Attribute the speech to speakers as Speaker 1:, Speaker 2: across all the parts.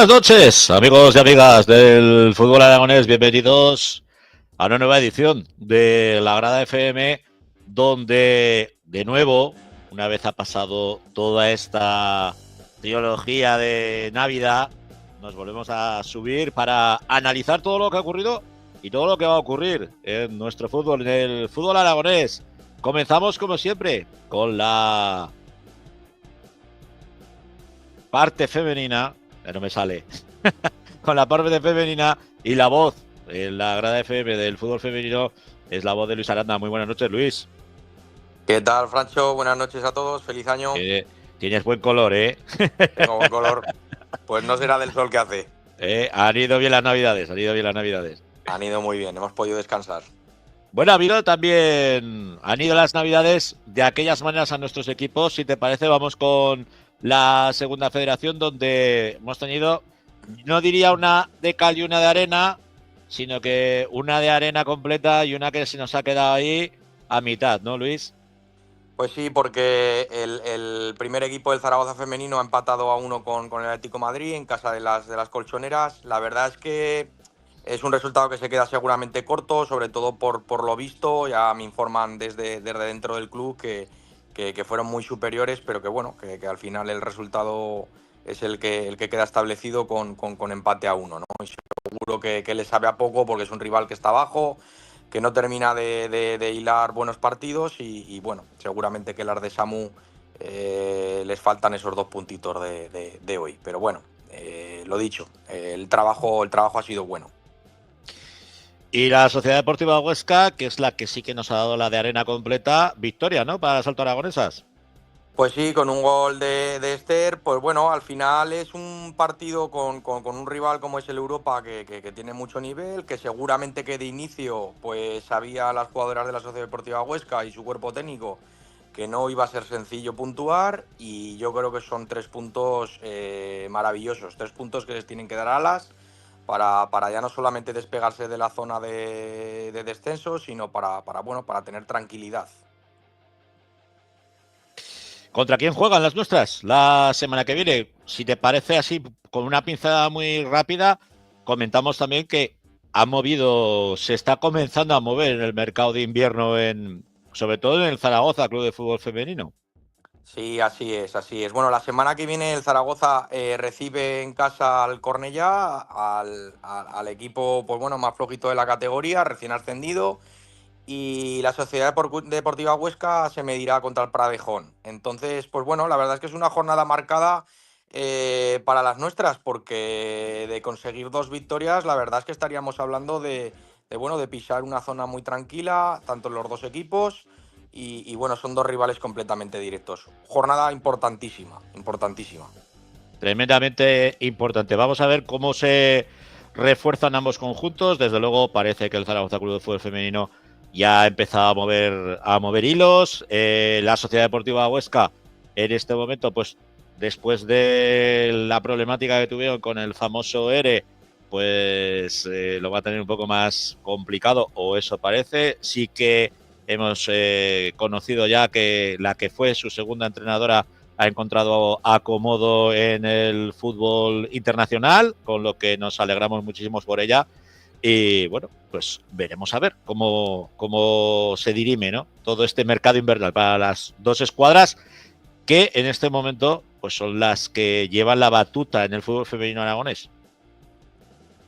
Speaker 1: Buenas noches, amigos y amigas del fútbol aragonés. Bienvenidos a una nueva edición de La Grada FM, donde, de nuevo, una vez ha pasado toda esta trilogía de Navidad, nos volvemos a subir para analizar todo lo que ha ocurrido y todo lo que va a ocurrir en nuestro fútbol, en el fútbol aragonés. Comenzamos, como siempre, con la parte femenina. No me sale. Con la parte femenina y la voz en la Grada FM del fútbol femenino es la voz de Luis Aranda. Muy buenas noches, Luis.
Speaker 2: ¿Qué tal, Francho? Buenas noches a todos. Feliz año.
Speaker 1: Tienes buen color, ¿eh?
Speaker 2: Tengo buen color. Pues no será del sol que hace.
Speaker 1: Han ido bien las navidades,
Speaker 2: Han ido muy bien, hemos podido descansar.
Speaker 1: Bueno, han ido las navidades de aquellas maneras a nuestros equipos. Si te parece, vamos con la segunda federación, donde hemos tenido, no diría una de cal y una de arena, sino que una de arena completa y una que se nos ha quedado ahí a mitad, ¿no, Luis?
Speaker 2: Pues sí, porque el primer equipo del Zaragoza femenino ha empatado a 1 con el Atlético de Madrid en casa de las colchoneras. La verdad es que es un resultado que se queda seguramente corto, sobre todo por lo visto. Ya me informan desde dentro del club que fueron muy superiores, pero que bueno, que al final el resultado es el que queda establecido con empate a 1, ¿no? Y seguro que le sabe a poco porque es un rival que está abajo, que no termina de hilar buenos partidos y bueno, seguramente que las de Samu les faltan esos 2 puntitos de hoy. Pero bueno, lo dicho, el trabajo ha sido bueno.
Speaker 1: Y la Sociedad Deportiva Huesca, que es la que sí que nos ha dado la de arena completa, victoria, ¿no?, para las Alto Aragonesas.
Speaker 2: Pues sí, con un gol de Esther, pues bueno, al final es un partido con un rival como es el Europa, que tiene mucho nivel, que seguramente que de inicio pues sabía las jugadoras de la Sociedad Deportiva Huesca y su cuerpo técnico que no iba a ser sencillo puntuar, y yo creo que son 3 puntos maravillosos, 3 puntos que les tienen que dar alas para ya no solamente despegarse de la zona de descenso, sino para tener tranquilidad.
Speaker 1: ¿Contra quién juegan las nuestras la semana que viene? Si te parece, así, con una pincelada muy rápida, comentamos también que se está comenzando a mover en el mercado de invierno, sobre todo en el Zaragoza Club de Fútbol Femenino.
Speaker 2: Sí, así es, así es. Bueno, la semana que viene el Zaragoza recibe en casa al Cornellá, al equipo pues bueno, más flojito de la categoría, recién ascendido, y la Sociedad Deportiva Huesca se medirá contra el Pradejón. Entonces, pues bueno, la verdad es que es una jornada marcada para las nuestras, porque de conseguir 2 victorias, la verdad es que estaríamos hablando de pisar una zona muy tranquila, tanto en los 2 equipos. Y bueno, son 2 rivales completamente directos. Jornada importantísima, importantísima.
Speaker 1: Tremendamente importante. Vamos a ver cómo se refuerzan ambos conjuntos. Desde luego parece que el Zaragoza Club de Fútbol Femenino ya ha empezado a mover hilos. La Sociedad Deportiva Huesca, en este momento, pues después de la problemática que tuvieron con el famoso ERE, pues lo va a tener un poco más complicado, o eso parece. Sí que hemos conocido ya que la que fue su segunda entrenadora ha encontrado acomodo en el fútbol internacional, con lo que nos alegramos muchísimo por ella. Y bueno, pues veremos a ver cómo se dirime, ¿no?, todo este mercado invernal para las 2 escuadras que en este momento pues son las que llevan la batuta en el fútbol femenino aragonés.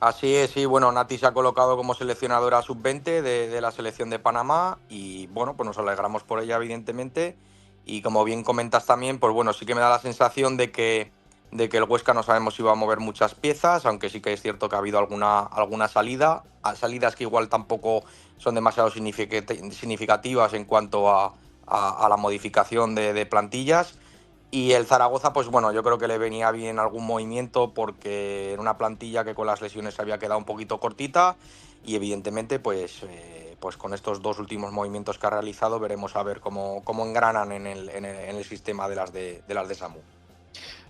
Speaker 2: Así es, sí, bueno, Nati se ha colocado como seleccionadora sub-20 de la selección de Panamá y bueno, pues nos alegramos por ella, evidentemente. Y como bien comentas también, pues bueno, sí que me da la sensación de que el Huesca no sabemos si va a mover muchas piezas, aunque sí que es cierto que ha habido alguna salida, salidas que igual tampoco son demasiado significativas en cuanto a la modificación de plantillas. Y el Zaragoza, pues bueno, yo creo que le venía bien algún movimiento, porque era una plantilla que con las lesiones se había quedado un poquito cortita, y evidentemente pues con estos 2 últimos movimientos que ha realizado veremos a ver cómo engranan en el sistema de las de Samu.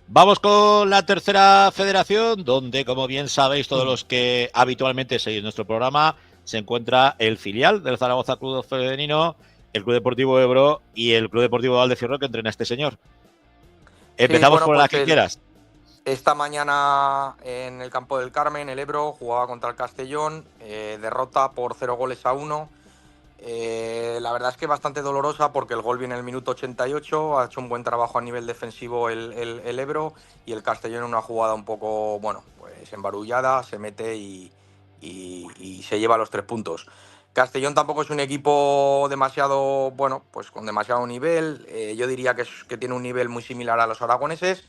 Speaker 1: Vamos con la tercera federación, donde, como bien sabéis todos los que habitualmente seguís nuestro programa, se encuentra el filial del Zaragoza Club Femenino, el Club Deportivo Ebro y el Club Deportivo Valdefierro, que entrena este señor. Empezamos por la que quieras.
Speaker 2: Esta mañana en el campo del Carmen, el Ebro jugaba contra el Castellón, derrota por 0 goles a 1. La verdad es que bastante dolorosa porque el gol viene en el minuto 88, ha hecho un buen trabajo a nivel defensivo el Ebro, y el Castellón en una jugada un poco, bueno, pues embarullada, se mete y se lleva los 3 puntos. Castellón tampoco es un equipo demasiado, bueno, pues con demasiado nivel. Yo diría que tiene un nivel muy similar a los aragoneses,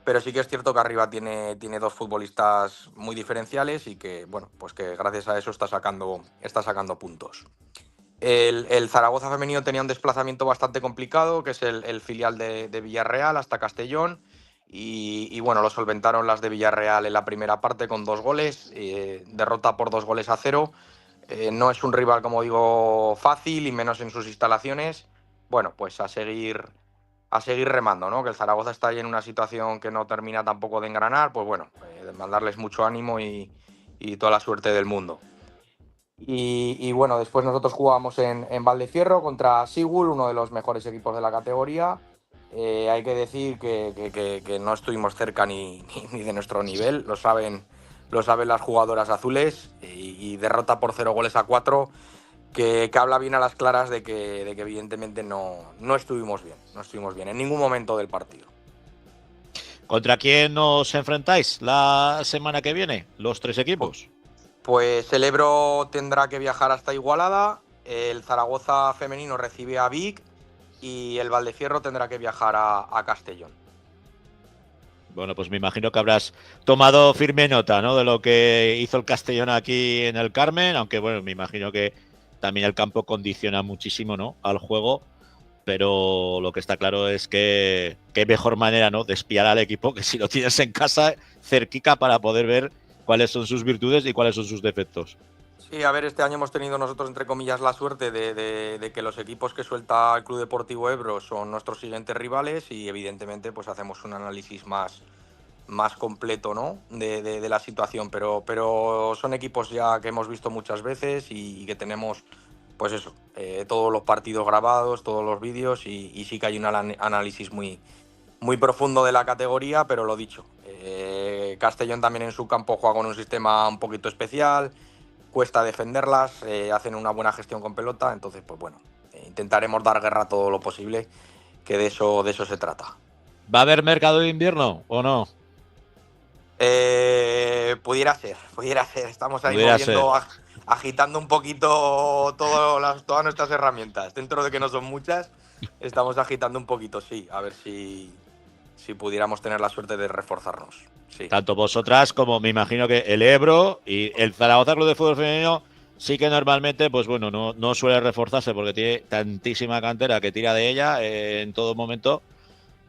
Speaker 2: pero sí que es cierto que arriba tiene 2 futbolistas muy diferenciales y que, bueno, pues que gracias a eso está sacando puntos. El Zaragoza femenino tenía un desplazamiento bastante complicado, que es el filial de Villarreal hasta Castellón. Y bueno, lo solventaron las de Villarreal en la primera parte con 2 goles, derrota por 2 goles a 0. No es un rival, como digo, fácil, y menos en sus instalaciones. Bueno, pues a seguir remando, ¿no? Que el Zaragoza está ahí en una situación que no termina tampoco de engranar, pues bueno, mandarles mucho ánimo y toda la suerte del mundo. Y bueno, después nosotros jugábamos en Valdefierro contra Sigul, uno de los mejores equipos de la categoría. Hay que decir que no estuvimos cerca ni de nuestro nivel, lo saben las jugadoras azules, y derrota por 0 goles a 4, que habla bien a las claras de que evidentemente no estuvimos bien en ningún momento del partido.
Speaker 1: ¿Contra quién os enfrentáis la semana que viene, los 3 equipos?
Speaker 2: Pues el Ebro tendrá que viajar hasta Igualada, el Zaragoza femenino recibe a Vic y el Valdefierro tendrá que viajar a Castellón.
Speaker 1: Bueno, pues me imagino que habrás tomado firme nota, ¿no?, de lo que hizo el Castellón aquí en el Carmen, aunque bueno, me imagino que también el campo condiciona muchísimo, ¿no?, al juego, pero lo que está claro es que qué mejor manera, ¿no?, de espiar al equipo que si lo tienes en casa cerquica para poder ver cuáles son sus virtudes y cuáles son sus defectos.
Speaker 2: Sí, a ver, este año hemos tenido nosotros, entre comillas, la suerte de que los equipos que suelta el Club Deportivo Ebro son nuestros siguientes rivales, y evidentemente pues hacemos un análisis más completo, ¿no?, de la situación, pero son equipos ya que hemos visto muchas veces y que tenemos, pues eso, todos los partidos grabados, todos los vídeos, y sí que hay un análisis muy profundo de la categoría. Pero lo dicho, Castellón también en su campo juega con un sistema un poquito especial, cuesta defenderlas, hacen una buena gestión con pelota, entonces pues bueno, intentaremos dar guerra todo lo posible, que de eso se trata.
Speaker 1: ¿Va a haber mercado de invierno o no?
Speaker 2: Pudiera ser. Estamos ahí
Speaker 1: Pudiera ser.
Speaker 2: moviendo, agitando un poquito todas nuestras herramientas. Dentro de que no son muchas, estamos agitando un poquito, sí. A ver si pudiéramos tener la suerte de reforzarnos. Sí.
Speaker 1: Tanto vosotras como me imagino que el Ebro y el Zaragoza Club de Fútbol Femenino sí que normalmente, pues bueno, no suele reforzarse porque tiene tantísima cantera que tira de ella en todo momento,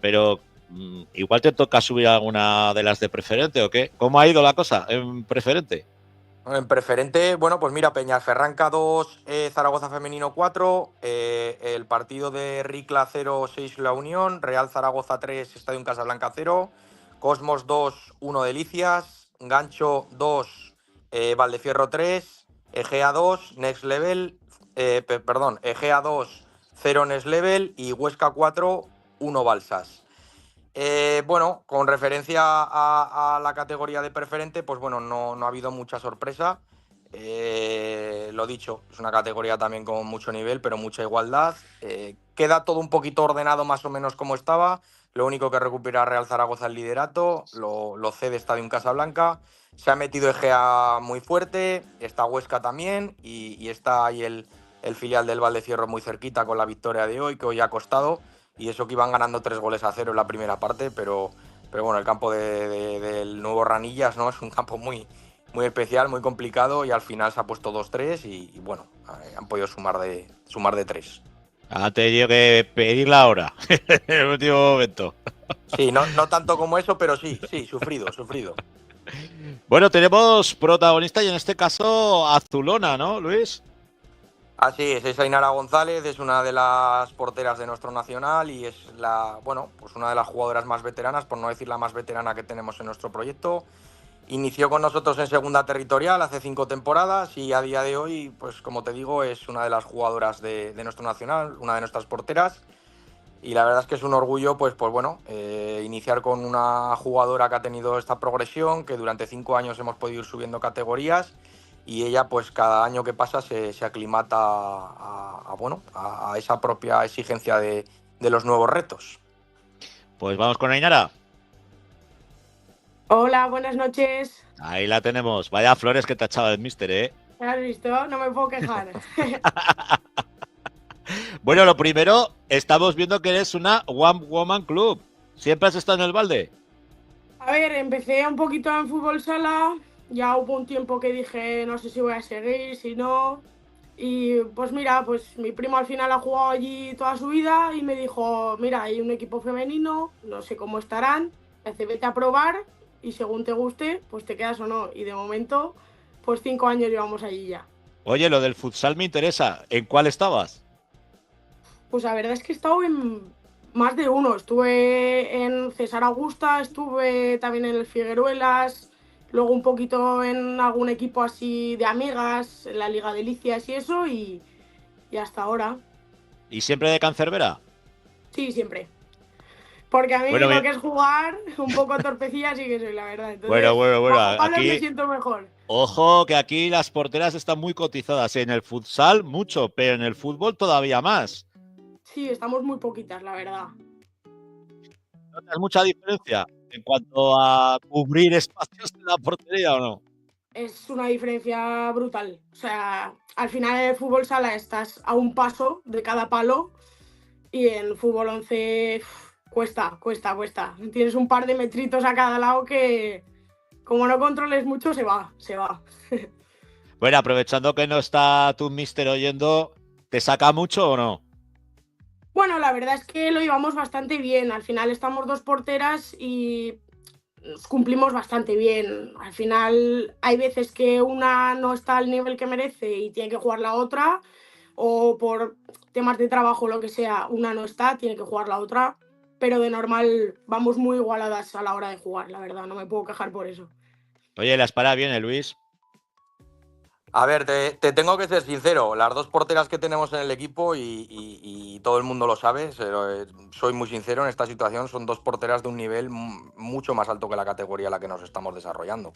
Speaker 1: pero igual te toca subir alguna de las de preferente o qué. ¿Cómo ha ido la cosa en preferente?
Speaker 2: En preferente, bueno, pues mira, Peñasferranca 2, Zaragoza Femenino 4, el partido de Ricla 0-6 La Unión, Real Zaragoza 3, Estadio Casablanca 0, Cosmos 2, 1 Delicias, Gancho 2, Valdefierro 3, Egea 2, Next Level, Egea 2, 0 Next Level, y Huesca 4, 1 Balsas. Bueno, con referencia a la categoría de preferente, pues bueno, no ha habido mucha sorpresa. Lo dicho, es una categoría también con mucho nivel, pero mucha igualdad. Queda todo un poquito ordenado más o menos como estaba. Lo único que recupera Real Zaragoza el liderato, lo cede Estadio Casablanca. Se ha metido Egea muy fuerte, está Huesca también, y está ahí el filial del Valdecierro muy cerquita con la victoria de hoy, que hoy ha costado. Y eso que iban ganando 3 goles a 0 en la primera parte, pero bueno, el campo del nuevo Ranillas, ¿no?, es un campo muy especial, muy complicado, y al final se ha puesto 2-3 y bueno, han podido sumar de 3.
Speaker 1: Ha tenido que pedir la hora en el último momento.
Speaker 2: Sí, no tanto como eso, pero sí, sufrido.
Speaker 1: Bueno, tenemos protagonista y en este caso Azulona, ¿no, Luis?
Speaker 2: Así es Ainara González, es una de las porteras de nuestro nacional y es pues una de las jugadoras más veteranas, por no decir la más veterana que tenemos en nuestro proyecto. Inició con nosotros en segunda territorial hace 5 temporadas y a día de hoy, pues como te digo, es una de las jugadoras de nuestro nacional, una de nuestras porteras. Y la verdad es que es un orgullo, pues bueno, iniciar con una jugadora que ha tenido esta progresión, que durante 5 años hemos podido ir subiendo categorías y ella pues cada año que pasa se aclimata bueno, a esa propia exigencia de los nuevos retos.
Speaker 1: Pues vamos con Ainara.
Speaker 3: Hola, buenas noches.
Speaker 1: Ahí la tenemos. Vaya flores que te ha echado el mister, ¿eh?
Speaker 3: ¿Me has visto? No me puedo quejar.
Speaker 1: Bueno, lo primero, estamos viendo que eres una One Woman Club. ¿Siempre has estado en el balde?
Speaker 3: A ver, empecé un poquito en fútbol sala. Ya hubo un tiempo que dije, no sé si voy a seguir, si no. Y pues mira, pues mi primo al final ha jugado allí toda su vida y me dijo, mira, hay un equipo femenino, no sé cómo estarán, dice, vete a probar y según te guste, pues te quedas o no. Y de momento, pues 5 años llevamos allí ya.
Speaker 1: Oye, lo del futsal me interesa. ¿En cuál estabas?
Speaker 3: Pues la verdad es que he estado en más de uno. Estuve en César Augusta, estuve también en el Figueruelas, luego un poquito en algún equipo así de amigas, en la Liga Delicias y eso, y hasta ahora.
Speaker 1: ¿Y siempre de Cancerbera?
Speaker 3: Sí, siempre. Porque a mí
Speaker 1: Bueno,
Speaker 3: lo que es jugar, un poco torpecilla sí que soy, la verdad.
Speaker 1: bueno,
Speaker 3: Entonces,
Speaker 1: bueno, bueno.
Speaker 3: bajo palos me
Speaker 1: Aquí,
Speaker 3: siento mejor.
Speaker 1: ojo, que aquí las porteras están muy cotizadas. En el futsal mucho, pero en el fútbol todavía más.
Speaker 3: Sí, estamos muy poquitas, la verdad.
Speaker 1: ¿Notas mucha diferencia en cuanto a cubrir espacios en la portería o no?
Speaker 3: Es una diferencia brutal. O sea, al final en el fútbol sala estás a un paso de cada palo y en fútbol 11 cuesta. Tienes un par de metritos a cada lado que, como no controles mucho, se va.
Speaker 1: Bueno, aprovechando que no está tu mister oyendo, ¿te saca mucho o no?
Speaker 3: Bueno, la verdad es que lo llevamos bastante bien. Al final estamos dos porteras y nos cumplimos bastante bien. Al final hay veces que una no está al nivel que merece y tiene que jugar la otra, o por temas de trabajo o lo que sea, una no está, tiene que jugar la otra, pero de normal vamos muy igualadas a la hora de jugar, la verdad, no me puedo quejar por eso.
Speaker 1: Oye, las para bien, Luis.
Speaker 2: A ver, te tengo que ser sincero, las dos porteras que tenemos en el equipo y todo el mundo lo sabe, soy muy sincero en esta situación, son dos porteras de un nivel mucho más alto que la categoría en la que nos estamos desarrollando.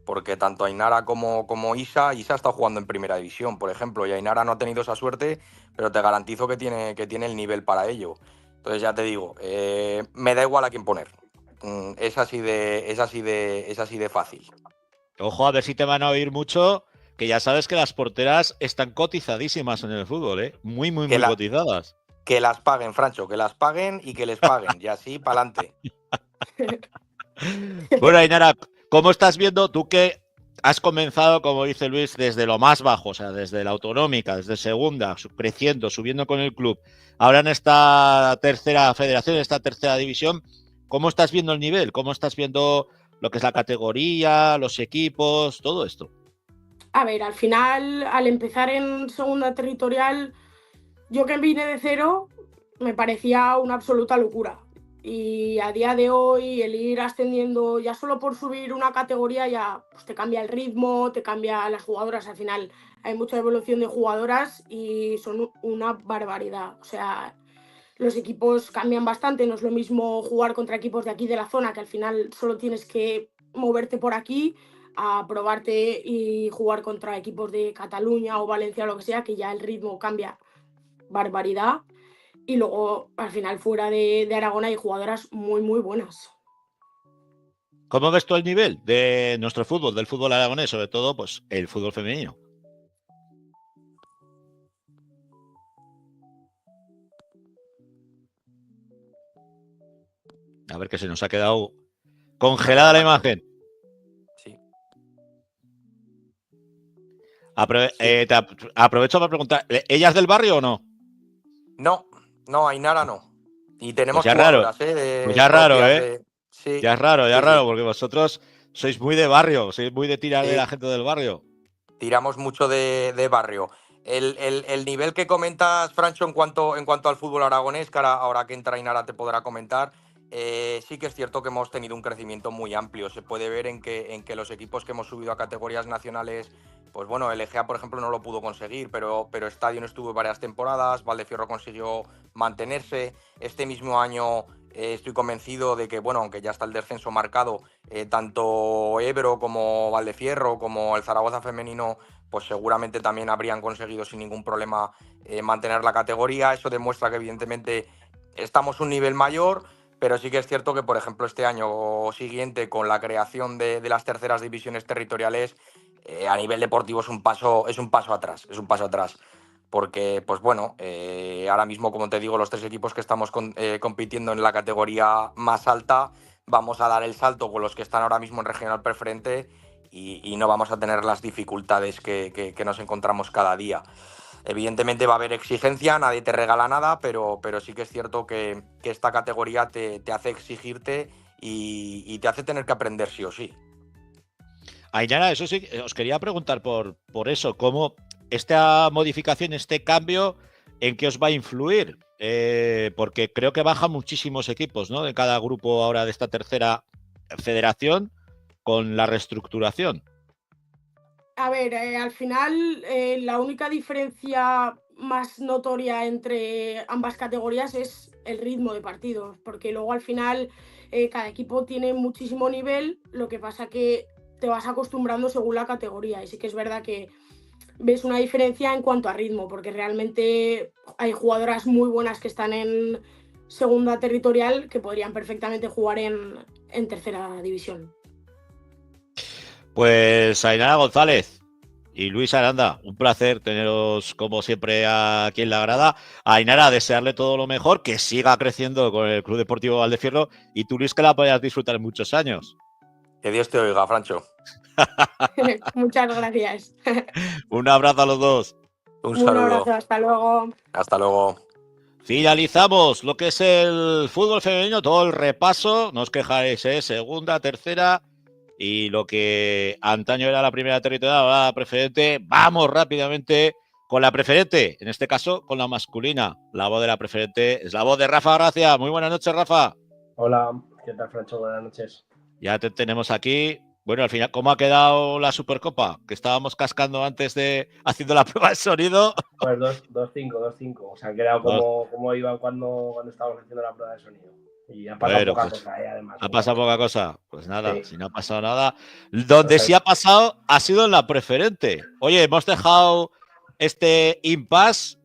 Speaker 2: Porque tanto Ainara como Isa está jugando en primera división, por ejemplo, y Ainara no ha tenido esa suerte, pero te garantizo que tiene el nivel para ello. Entonces ya te digo, me da igual a quién poner. Es así de fácil.
Speaker 1: Ojo, a ver si te van a oír mucho, que ya sabes que las porteras están cotizadísimas en el fútbol, ¿eh? Muy, muy,
Speaker 2: Que,
Speaker 1: muy
Speaker 2: la,
Speaker 1: cotizadas.
Speaker 2: que las paguen, Francho, que las paguen y que les paguen, y así para adelante.
Speaker 1: Bueno, Ainara, ¿cómo estás viendo tú que has comenzado, como dice Luis, desde lo más bajo, o sea, desde la autonómica, desde segunda, creciendo, subiendo con el club, ahora en esta tercera federación, en esta tercera división? ¿Cómo estás viendo el nivel? ¿Cómo estás viendo lo que es la categoría, los equipos, todo esto?
Speaker 3: A ver, al final, al empezar en segunda territorial, yo que vine de cero, me parecía una absoluta locura. Y a día de hoy, el ir ascendiendo, ya solo por subir una categoría, ya pues, te cambia el ritmo, te cambia las jugadoras. Al final, hay mucha evolución de jugadoras y son una barbaridad. O sea, los equipos cambian bastante. No es lo mismo jugar contra equipos de aquí de la zona, que al final solo tienes que moverte por aquí, a probarte y jugar contra equipos de Cataluña o Valencia o lo que sea, que ya el ritmo cambia barbaridad. Y luego, al final, fuera de Aragón hay jugadoras muy, muy buenas.
Speaker 1: ¿Cómo ves tú el nivel de nuestro fútbol, del fútbol aragonés, sobre todo, pues el fútbol femenino? A ver, que se nos ha quedado congelada la imagen.
Speaker 2: Sí.
Speaker 1: Aprovecho para preguntar, ¿ella es del barrio o no?
Speaker 2: No, no, Ainara no. Y
Speaker 1: Pues
Speaker 2: tenemos
Speaker 1: ya es raro,
Speaker 2: jugadoras,
Speaker 1: pues ya es raro,
Speaker 2: propias
Speaker 1: ¿eh?
Speaker 2: de. Sí,
Speaker 1: Ya
Speaker 2: sí,
Speaker 1: es raro,
Speaker 2: sí.
Speaker 1: porque vosotros sois muy de barrio, sois muy de tirar de la
Speaker 2: Sí,
Speaker 1: gente del barrio.
Speaker 2: tiramos mucho de barrio. El nivel que comentas, Francho, en cuanto al fútbol aragonés, que ahora que entra Ainara te podrá comentar, sí que es cierto que hemos tenido un crecimiento muy amplio. Se puede ver en que los equipos que hemos subido a categorías nacionales, pues bueno, el Egea, por ejemplo, no lo pudo conseguir, pero Estadio no estuvo varias temporadas, Valdefierro consiguió mantenerse. Este mismo año estoy convencido de que, bueno, aunque ya está el descenso marcado, tanto Ebro como Valdefierro como el Zaragoza femenino, pues seguramente también habrían conseguido sin ningún problema mantener la categoría. Eso demuestra que evidentemente estamos a un nivel mayor, pero sí que es cierto que, por ejemplo, este año siguiente, con la creación de las terceras divisiones territoriales, a nivel deportivo es un paso atrás, porque, pues bueno, ahora mismo, como te digo, los 3 equipos que estamos compitiendo en la categoría más alta, vamos a dar el salto con los que están ahora mismo en regional preferente y no vamos a tener las dificultades que nos encontramos cada día. Evidentemente va a haber exigencia, nadie te regala nada, pero sí que es cierto que esta categoría te hace exigirte y te hace tener que aprender sí o sí.
Speaker 1: Ainara, eso sí, os quería preguntar por eso, cómo esta modificación, este cambio, ¿en qué os va a influir? Porque creo que bajan muchísimos equipos, ¿no? De cada grupo ahora de esta tercera federación con la reestructuración.
Speaker 3: A ver, al final la única diferencia más notoria entre ambas categorías es el ritmo de partidos, porque luego al final cada equipo tiene muchísimo nivel, lo que pasa que te vas acostumbrando según la categoría, y sí que es verdad que ves una diferencia en cuanto a ritmo, porque realmente hay jugadoras muy buenas que están en segunda territorial que podrían perfectamente jugar en tercera división.
Speaker 1: Pues Ainara González y Luis Aranda, un placer teneros como siempre aquí en la grada. A Ainara, desearle todo lo mejor, que siga creciendo con el Club Deportivo Valdefierro, y tú, Luis, que la puedas disfrutar muchos años.
Speaker 2: Que Dios te oiga, Francho.
Speaker 3: Muchas gracias.
Speaker 1: Un abrazo a los dos.
Speaker 2: Un
Speaker 3: Un
Speaker 2: saludo.
Speaker 3: abrazo, hasta luego.
Speaker 2: Hasta luego.
Speaker 1: Finalizamos lo que es el fútbol femenino, todo el repaso. No os quejaréis, segunda, tercera y lo que antaño era la primera territorial, ahora la preferente. Vamos rápidamente con la preferente, en este caso con la masculina. La voz de la preferente es la voz de Rafa Gracia. Muy buenas noches, Rafa.
Speaker 4: Hola, ¿qué tal, Francho? Buenas noches.
Speaker 1: Ya te tenemos aquí. Bueno, al final, ¿cómo ha quedado la Supercopa? Que estábamos cascando antes de haciendo la prueba de sonido.
Speaker 4: Pues 2-5, 2-5. O sea, han quedado como iban cuando estábamos haciendo la prueba de sonido. Y ha pasado poca cosa, además.
Speaker 1: ¿Ha pasado poca cosa? Pues nada,
Speaker 4: sí.
Speaker 1: Si no ha pasado nada. Donde sí ha pasado ha sido en la preferente. Oye, hemos dejado este impasse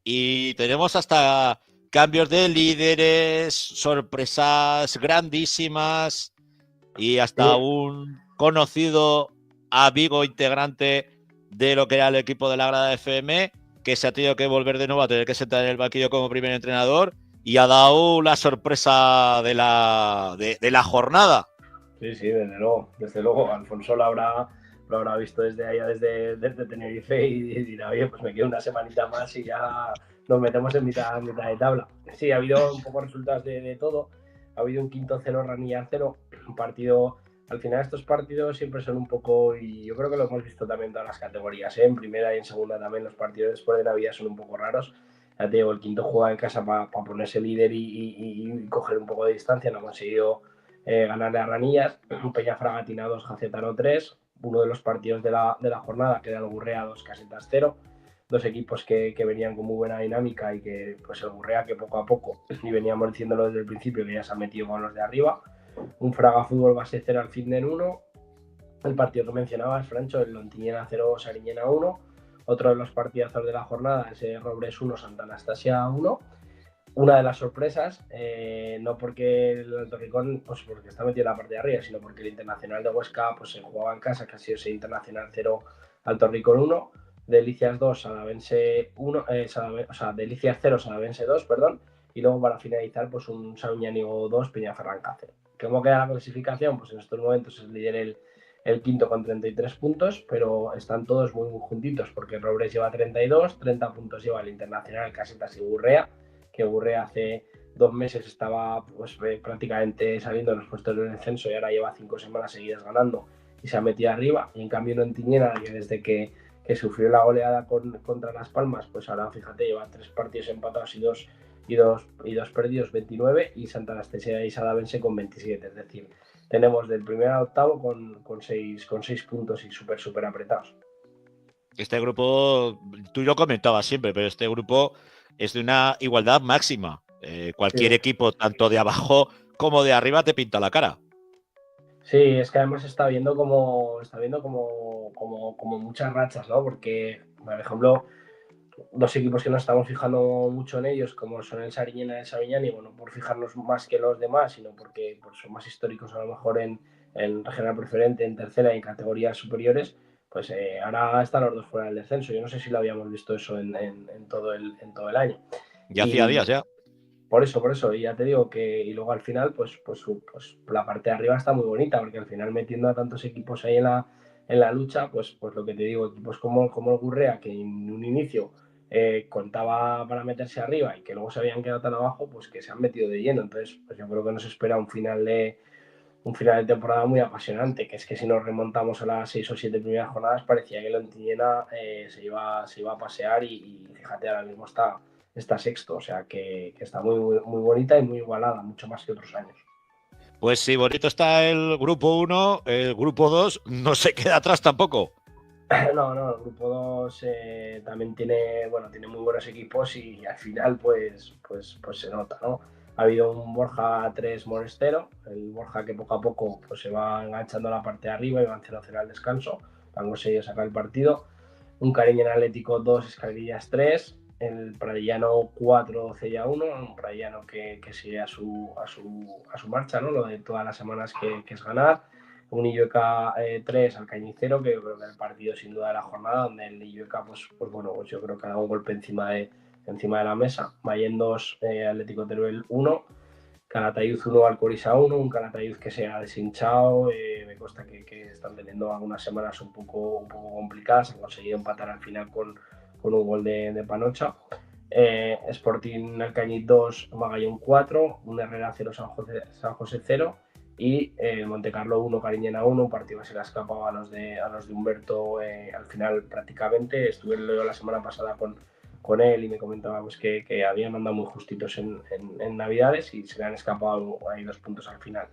Speaker 1: y tenemos hasta cambios de líderes, sorpresas grandísimas y hasta un conocido amigo integrante de lo que era el equipo de la Grada FM, que se ha tenido que volver de nuevo a tener que sentar en el banquillo como primer entrenador y ha dado la sorpresa de la jornada.
Speaker 4: Sí, desde luego. Alfonso lo habrá visto desde allá, desde Tenerife, y dirá, oye, pues me quedo una semanita más y ya nos metemos en mitad de tabla. Sí, ha habido un poco resultados de todo. Ha habido un 5-0 Ranillar 0, un partido. Al final estos partidos siempre son un poco, y yo creo que lo hemos visto también en todas las categorías, en primera y en segunda también, los partidos después de Navidad son un poco raros. Ya te digo, el quinto juega en casa para ponerse líder y coger un poco de distancia, no ha conseguido ganarle a Ranillas. Peñafragatina 2, Jacetano 3, uno de los partidos de la jornada, que era el Gurrea 2, Casetas 0. Dos equipos que venían con muy buena dinámica y que pues el Gurrea, que poco a poco, y veníamos diciéndolo desde el principio, que ya se ha metido con los de arriba. Un Fraga Fútbol Base 0 al Fitnen 1. El partido que mencionabas, Francho, el Lontiñena 0, Sariñena 1. Otro de los partidazos de la jornada es el Robres 1, Santa Anastasia 1. Una de las sorpresas, no porque el Torricón, pues porque está metido en la parte de arriba, sino porque el Internacional de Huesca pues se jugaba en casa, que ha sido ese Internacional 0 al Torricón 1. Delicias 2, Salavense 1, Delicias 0, Salavense 2, perdón. Y luego para finalizar, pues un Sabiñánigo 2, Peñaferranca 0. ¿Cómo queda la clasificación? Pues en estos momentos es líder el quinto con 33 puntos, pero están todos muy, muy juntitos, porque Robres lleva 32, 30 puntos lleva el Internacional, Casetas y Gurrea, que Gurrea hace 2 meses estaba pues prácticamente saliendo de los puestos del descenso y ahora lleva 5 semanas seguidas ganando y se ha metido arriba. Y en cambio Lontiñena, que desde que sufrió la goleada contra Las Palmas, pues ahora fíjate, lleva 3 partidos empatados y dos perdidos 29 y Santa Anastasia y Salavense con 27. Es decir, tenemos del primero al octavo con 6 puntos y súper apretados.
Speaker 1: Este grupo, tú lo comentabas siempre, pero este grupo es de una igualdad máxima. Cualquier equipo, tanto de abajo como de arriba, te pinta la cara.
Speaker 4: Sí, es que además está viendo como muchas rachas, ¿no? Porque, por ejemplo, dos equipos que nos estamos fijando mucho en ellos, como son el Sariñena y el Sabiñán, y bueno, por fijarnos más que los demás, sino porque pues, son más históricos a lo mejor en regional preferente, en tercera y en categorías superiores, pues ahora están los dos fuera del descenso. Yo no sé si lo habíamos visto eso en todo el año.
Speaker 1: Ya hacía días, ya.
Speaker 4: Por eso, y ya te digo que, y luego al final, pues la parte de arriba está muy bonita, porque al final metiendo a tantos equipos ahí en la lucha, pues lo que te digo, equipos como el Gurrea, que en un inicio contaba para meterse arriba y que luego se habían quedado tan abajo, pues que se han metido de lleno. Entonces, pues yo creo que nos espera un final de temporada muy apasionante, que es que si nos remontamos a las 6 o 7 primeras jornadas, parecía que el Ontinyena se iba a pasear y fíjate, ahora mismo está sexto, o sea que está muy bonita y muy igualada, mucho más que otros años.
Speaker 1: Pues sí, bonito está el grupo 1, el grupo 2 no se queda atrás tampoco.
Speaker 4: No, el grupo 2 también tiene muy buenos equipos y al final pues se nota, ¿no? Ha habido un Borja 3 Monestero, el Borja que poco a poco pues se va enganchando a la parte de arriba y van 0-0 al descanso, han conseguido sacar el partido. Un Cariñena Atlético 2, Escarillas 3, el Pradillano 4, Cella 1, un Pradillano que sigue a su marcha, ¿no? Lo de todas las semanas que es ganar. Un Illueca 3 al Cañicero, que yo creo que es el partido sin duda de la jornada, donde el Illueca pues yo creo que ha dado un golpe encima de la mesa. Mayen 2, Atlético Teruel 1, Calatayud 1, Alcoriza 1, un Calatayud que se ha deshinchado, me consta que están teniendo algunas semanas un poco complicadas, han conseguido empatar al final con un gol de Panocha. Sporting Alcañiz 2, Magallón 4, un Herrera 0, San José 0 y Montecarlo 1, Cariñena 1, un partido que se le ha escapado a los de Humberto al final prácticamente. Estuve la semana pasada con él y me comentaba pues, que habían andado muy justitos en Navidades y se le han escapado ahí 2 puntos al final.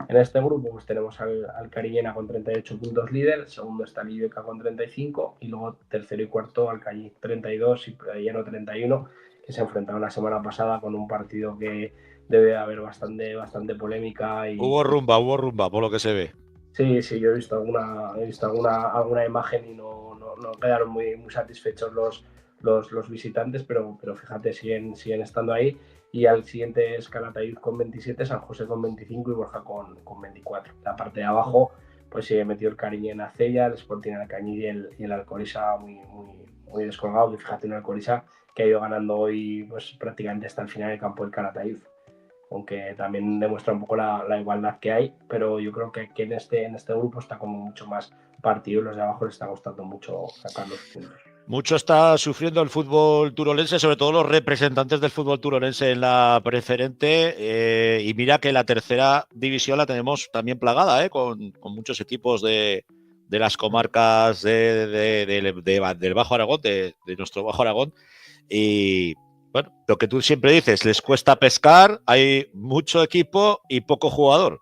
Speaker 4: En este grupo pues tenemos al Cariñena con 38 puntos líder, segundo está el Illueca con 35 y luego tercero y cuarto Alcañiz 32 y Pradillano 31, que se enfrentaron la semana pasada con un partido que debe haber bastante polémica.
Speaker 1: Hubo rumba, por lo que se ve.
Speaker 4: Sí, yo he visto alguna imagen y no quedaron muy satisfechos los visitantes, pero fíjate, siguen estando ahí. Y al siguiente es Calatayud con 27, San José con 25 y Borja con 24. La parte de abajo, pues se metió el Cariñena Cella, el Sporting Alcañiz y el Alcoriza muy descolgado. Y fíjate, un Alcoriza que ha ido ganando hoy pues prácticamente hasta el final del campo del Calatayud, aunque también demuestra un poco la igualdad que hay, pero yo creo que en este grupo está como mucho más partido y los de abajo les está costando mucho sacar los puntos.
Speaker 1: Mucho está sufriendo el fútbol turolense, sobre todo los representantes del fútbol turolense en la preferente. Y mira que la tercera división la tenemos también plagada, con muchos equipos de las comarcas del Bajo Aragón, de nuestro Bajo Aragón. Y bueno, lo que tú siempre dices, les cuesta pescar, hay mucho equipo y poco jugador.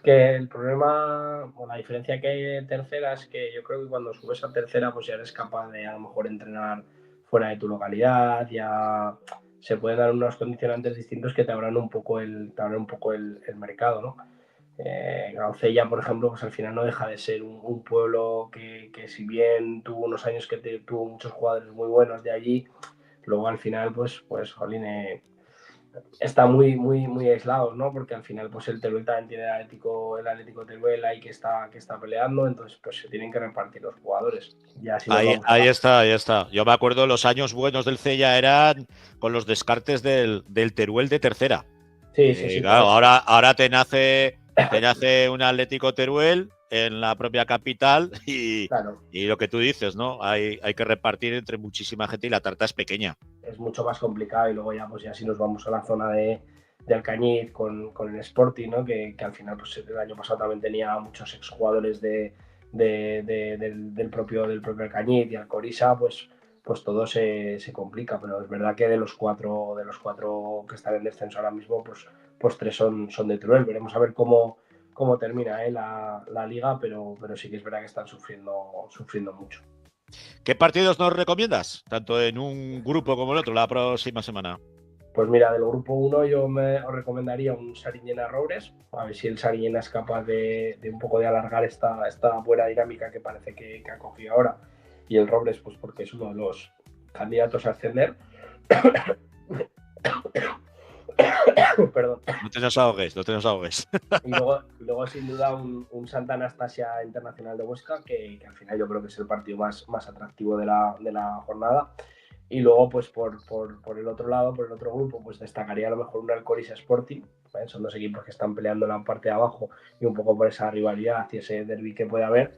Speaker 4: Que el problema, o la diferencia que hay de tercera es que yo creo que cuando subes a tercera pues ya eres capaz de a lo mejor entrenar fuera de tu localidad, ya se pueden dar unos condicionantes distintos que te abran un poco el mercado, ¿no? Gaucella, por ejemplo, pues al final no deja de ser un pueblo que si bien tuvo unos años que tuvo muchos jugadores muy buenos de allí, luego al final pues jolín, está muy aislado, ¿no? Porque al final pues el Teruel también tiene el Atlético Teruel ahí que está peleando, entonces pues se tienen que repartir los jugadores. Ya si
Speaker 1: ahí está. Yo me acuerdo los años buenos del Cella eran con los descartes del Teruel de tercera.
Speaker 4: Sí.
Speaker 1: Claro, ahora te nace un Atlético Teruel en la propia capital y lo que tú dices, ¿no? Hay que repartir entre muchísima gente y la tarta es pequeña.
Speaker 4: Es mucho más complicado y luego ya si nos vamos a la zona de Alcañiz con el Sporting, ¿no? Que al final pues el año pasado también tenía muchos exjugadores del propio Alcañiz y Alcoriza, pues pues todo se complica. Pero es verdad que de los cuatro que están en descenso ahora mismo, pues tres son de Teruel. Veremos a ver cómo termina la liga, pero sí que es verdad que están sufriendo mucho.
Speaker 1: ¿Qué partidos nos recomiendas, tanto en un grupo como en otro, la próxima semana?
Speaker 4: Pues mira, del grupo 1 yo os recomendaría un Sariñena-Roures, a ver si el Sariñena es capaz de un poco de alargar esta buena dinámica que parece que ha cogido ahora, y el Roures pues porque es uno de los candidatos a ascender. Perdón.
Speaker 1: No te nos ahogues.
Speaker 4: Y luego sin duda un Santa Anastasia Internacional de Huesca, que al final yo creo que es el partido más atractivo de la jornada. Y luego, pues por el otro lado, por el otro grupo, pues destacaría a lo mejor un Alcoris Sporting, ¿vale? Son dos equipos que están peleando en la parte de abajo y un poco por esa rivalidad y ese derbi que puede haber.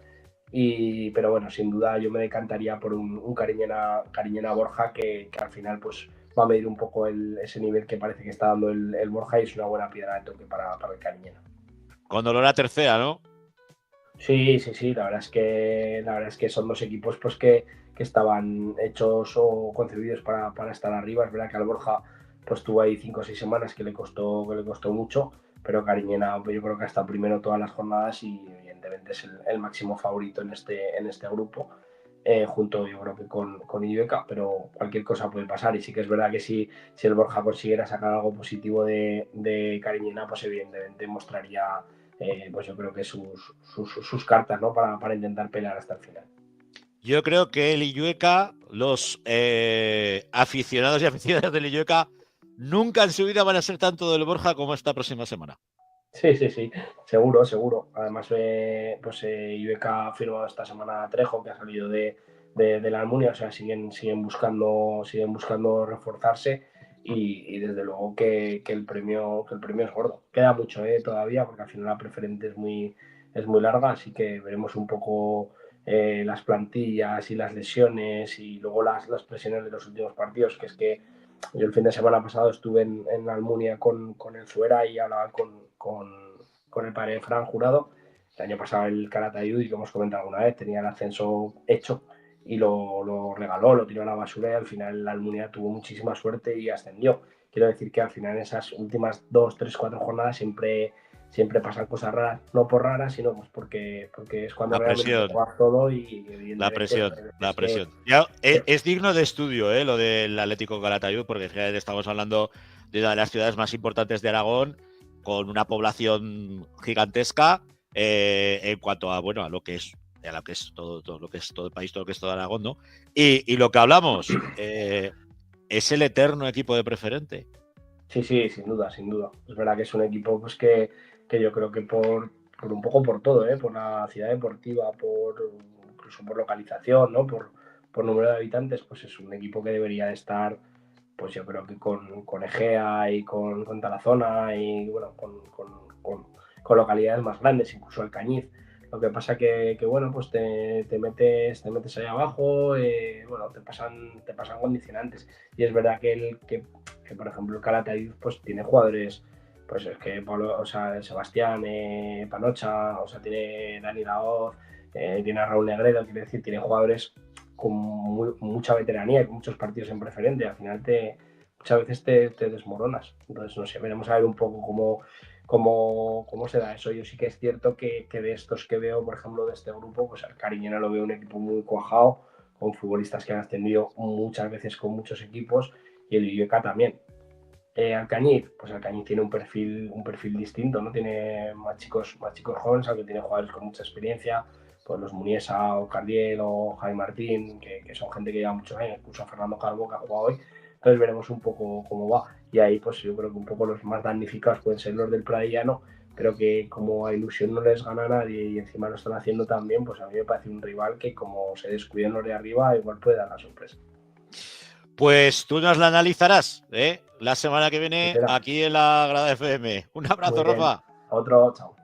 Speaker 4: Pero bueno, sin duda yo me decantaría por un Cariñena Borja, que al final pues va a medir un poco ese nivel que parece que está dando el Borja, y es una buena piedra de toque para el Cariñena.
Speaker 1: Con dolor a tercera, ¿no?
Speaker 4: Sí, la verdad es que son dos equipos pues que estaban hechos o concebidos para estar arriba. Es verdad que al Borja pues tuvo ahí 5 o 6 semanas que le costó mucho, pero Cariñena pues, yo creo que ha estado primero todas las jornadas y evidentemente es el máximo favorito en este grupo, junto yo creo que con Illueca, pero cualquier cosa puede pasar. Y sí que es verdad que si el Borja consiguiera sacar algo positivo de Cariñena, pues evidentemente mostraría pues yo creo que sus cartas, ¿no? para intentar pelear hasta el final.
Speaker 1: Yo creo que el Illueca, los aficionados y aficionadas del Illueca nunca en su vida van a ser tanto del Borja como esta próxima semana.
Speaker 4: Sí, seguro. Además, pues Illueca ha firmado esta semana a Trejo, que ha salido de la Almunia, o sea, siguen buscando reforzarse, y desde luego que el premio es gordo. Queda mucho todavía, porque al final la preferente es muy larga, así que veremos un poco las plantillas y las lesiones y luego las presiones de los últimos partidos, que es que yo el fin de semana pasado estuve en la Almunia con el Zuera y hablaba con el padre de Fran Jurado. El año pasado el Calatayud, y que hemos comentado alguna vez, tenía el ascenso hecho y lo regaló, lo tiró a la basura, y al final la Almunia tuvo muchísima suerte y ascendió. Quiero decir que al final en esas últimas 2, 3, 4 jornadas siempre pasan cosas raras, no por raras, sino pues porque es cuando realmente juegas todo, y evidentemente
Speaker 1: la presión. Ya, es digno de estudio, lo del Atlético Calatayud, porque estamos hablando de una de las ciudades más importantes de Aragón, con una población gigantesca en cuanto a lo que es todo lo que es todo el país, todo lo que es todo Aragón, ¿no? Y lo que hablamos, es el eterno equipo de preferente.
Speaker 4: Sí, sin duda. Es verdad que es un equipo pues que yo creo que por un poco por todo, por la ciudad deportiva, incluso por localización, ¿no? Por número de habitantes, pues es un equipo que debería de estar, pues yo creo que con Egea y con Tarazona y bueno, con localidades más grandes, incluso Alcañiz. Lo que pasa que bueno, pues te metes ahí abajo, bueno, te pasan condicionantes. Y es verdad que por ejemplo el Calatayud pues tiene jugadores, pues es que Pablo, o sea, Sebastián, Panocha, o sea, tiene Dani Laoz, tiene a Raúl Negredo, quiere decir, tiene jugadores con mucha veteranía y muchos partidos en preferente. Al final muchas veces te desmoronas. Entonces, no sé, veremos a ver un poco cómo se da eso. Yo sí que es cierto que de estos que veo, por ejemplo, de este grupo, pues al Cariñena lo veo un equipo muy cuajado, con futbolistas que han ascendido muchas veces con muchos equipos, y el Illueca también. Alcañiz tiene un perfil distinto, ¿no? Tiene más chicos jóvenes, aunque tiene jugadores con mucha experiencia, pues los Muniesa o Cardiel o Jaime Martín, que son gente que lleva muchos años, incluso Fernando Calvo, que ha jugado hoy. Entonces veremos un poco cómo va, y ahí pues yo creo que un poco los más damnificados pueden ser los del Pradillano, pero que como a Ilusión no les gana a nadie y encima lo están haciendo tan bien, pues a mí me parece un rival que, como se descuiden los de arriba, igual puede dar la sorpresa.
Speaker 1: Pues tú nos la analizarás, la semana que viene aquí en la Grada FM. Un abrazo, Rafa.
Speaker 4: Otro, chao.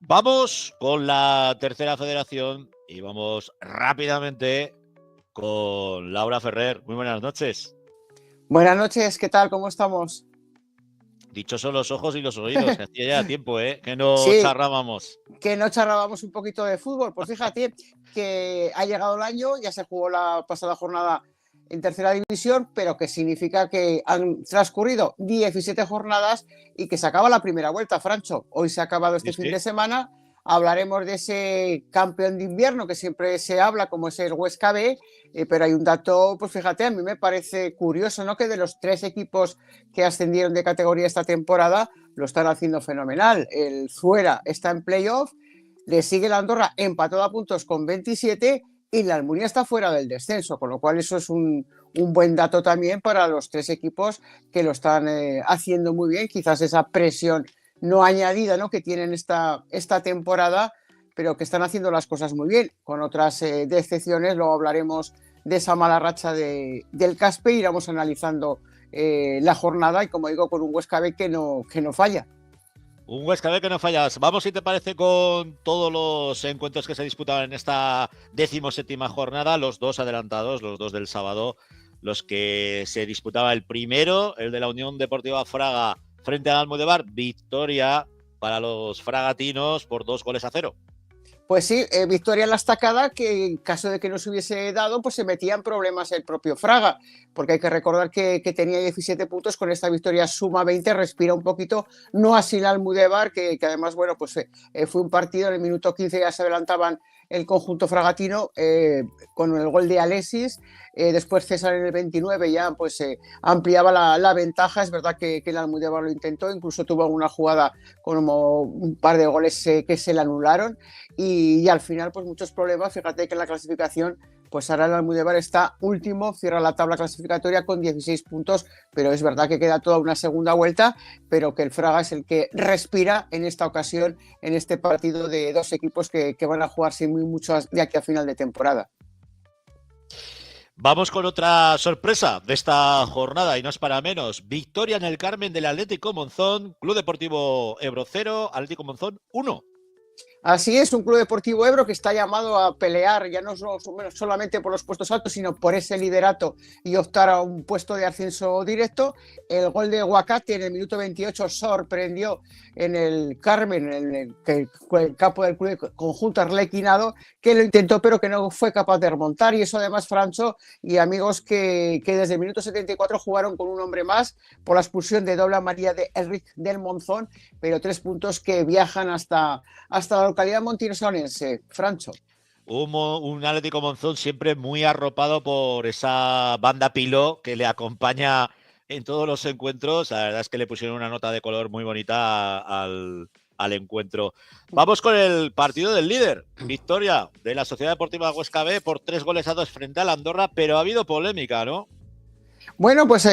Speaker 1: Vamos con la tercera federación y vamos rápidamente con Laura Ferrer. Muy buenas noches.
Speaker 5: Buenas noches, ¿qué tal? ¿Cómo estamos?
Speaker 1: Dichosos los ojos y los oídos, que hacía ya tiempo, que no
Speaker 5: Sí,
Speaker 1: charrábamos.
Speaker 5: que no charlábamos un poquito de fútbol. Pues fíjate que ha llegado el año, ya se jugó la pasada jornada en tercera división, pero que significa que han transcurrido 17 jornadas y que se acaba la primera vuelta, Francho. Hoy se ha acabado este
Speaker 1: Sí,
Speaker 5: fin
Speaker 1: sí.
Speaker 5: de semana. Hablaremos de ese campeón de invierno que siempre se habla, como es el Huesca B, pero hay un dato, pues fíjate, a mí me parece curioso, ¿no? Que de los 3 equipos que ascendieron de categoría esta temporada, lo están haciendo fenomenal. El Zuera está en playoff, le sigue la Andorra empatado a puntos con 27 y la Almunia está fuera del descenso, con lo cual eso es un buen dato también para los 3 equipos que lo están haciendo muy bien. Quizás esa presión no añadida, ¿no? Que tienen esta temporada, pero que están haciendo las cosas muy bien, con otras decepciones. Luego hablaremos de esa mala racha del Caspe, iremos analizando la jornada y, como digo, con un Huesca B que no falla.
Speaker 1: Un Huesca B que no fallas. Vamos, si te parece, con todos los encuentros que se disputaban en esta 17ª jornada, los 2 adelantados, los 2 del sábado, los que se disputaba el primero, el de la Unión Deportiva Fraga frente al Almudévar, victoria para los fragatinos por 2-0.
Speaker 5: Pues sí, victoria en la estacada, que en caso de que no se hubiese dado, pues se metía en problemas el propio Fraga, porque hay que recordar que tenía 17 puntos, con esta victoria suma 20, respira un poquito, no así el Almudévar, que además, bueno, pues fue un partido, en el minuto 15 ya se adelantaban el conjunto fragatino con el gol de Alexis, después César en el 29 ya pues ampliaba la ventaja. Es verdad que el Almudévar lo intentó, incluso tuvo una jugada como un par de goles que se le anularon y al final pues muchos problemas. Fíjate que en la clasificación pues ahora el Almudévar está último, cierra la tabla clasificatoria con 16 puntos, pero es verdad que queda toda una segunda vuelta, pero que el Fraga es el que respira en esta ocasión, en este partido de 2 equipos que van a jugarse muy mucho de aquí a final de temporada.
Speaker 1: Vamos con otra sorpresa de esta jornada, y no es para menos. Victoria en el Carmen del Atlético Monzón, Club Deportivo Ebro 0, Atlético Monzón 1.
Speaker 5: Así es, un Club Deportivo Ebro que está llamado a pelear ya no solamente por los puestos altos, sino por ese liderato y optar a un puesto de ascenso directo. El gol de Huacate en el minuto 28 sorprendió en el Carmen, en el campo del club conjunto arlequinado, que lo intentó pero que no fue capaz de remontar. Y eso además, Francho y amigos, que desde el minuto 74 jugaron con un hombre más por la expulsión de doble amarilla de Enric del Monzón, pero 3 puntos que viajan hasta la localidad montinosonense. Francho.
Speaker 1: Un Atlético Monzón siempre muy arropado por esa banda Piló que le acompaña en todos los encuentros. La verdad es que le pusieron una nota de color muy bonita al encuentro. Vamos con el partido del líder. Victoria de la Sociedad Deportiva Huesca B por 3-2 frente al Andorra, pero ha habido polémica, ¿no?
Speaker 5: Bueno, pues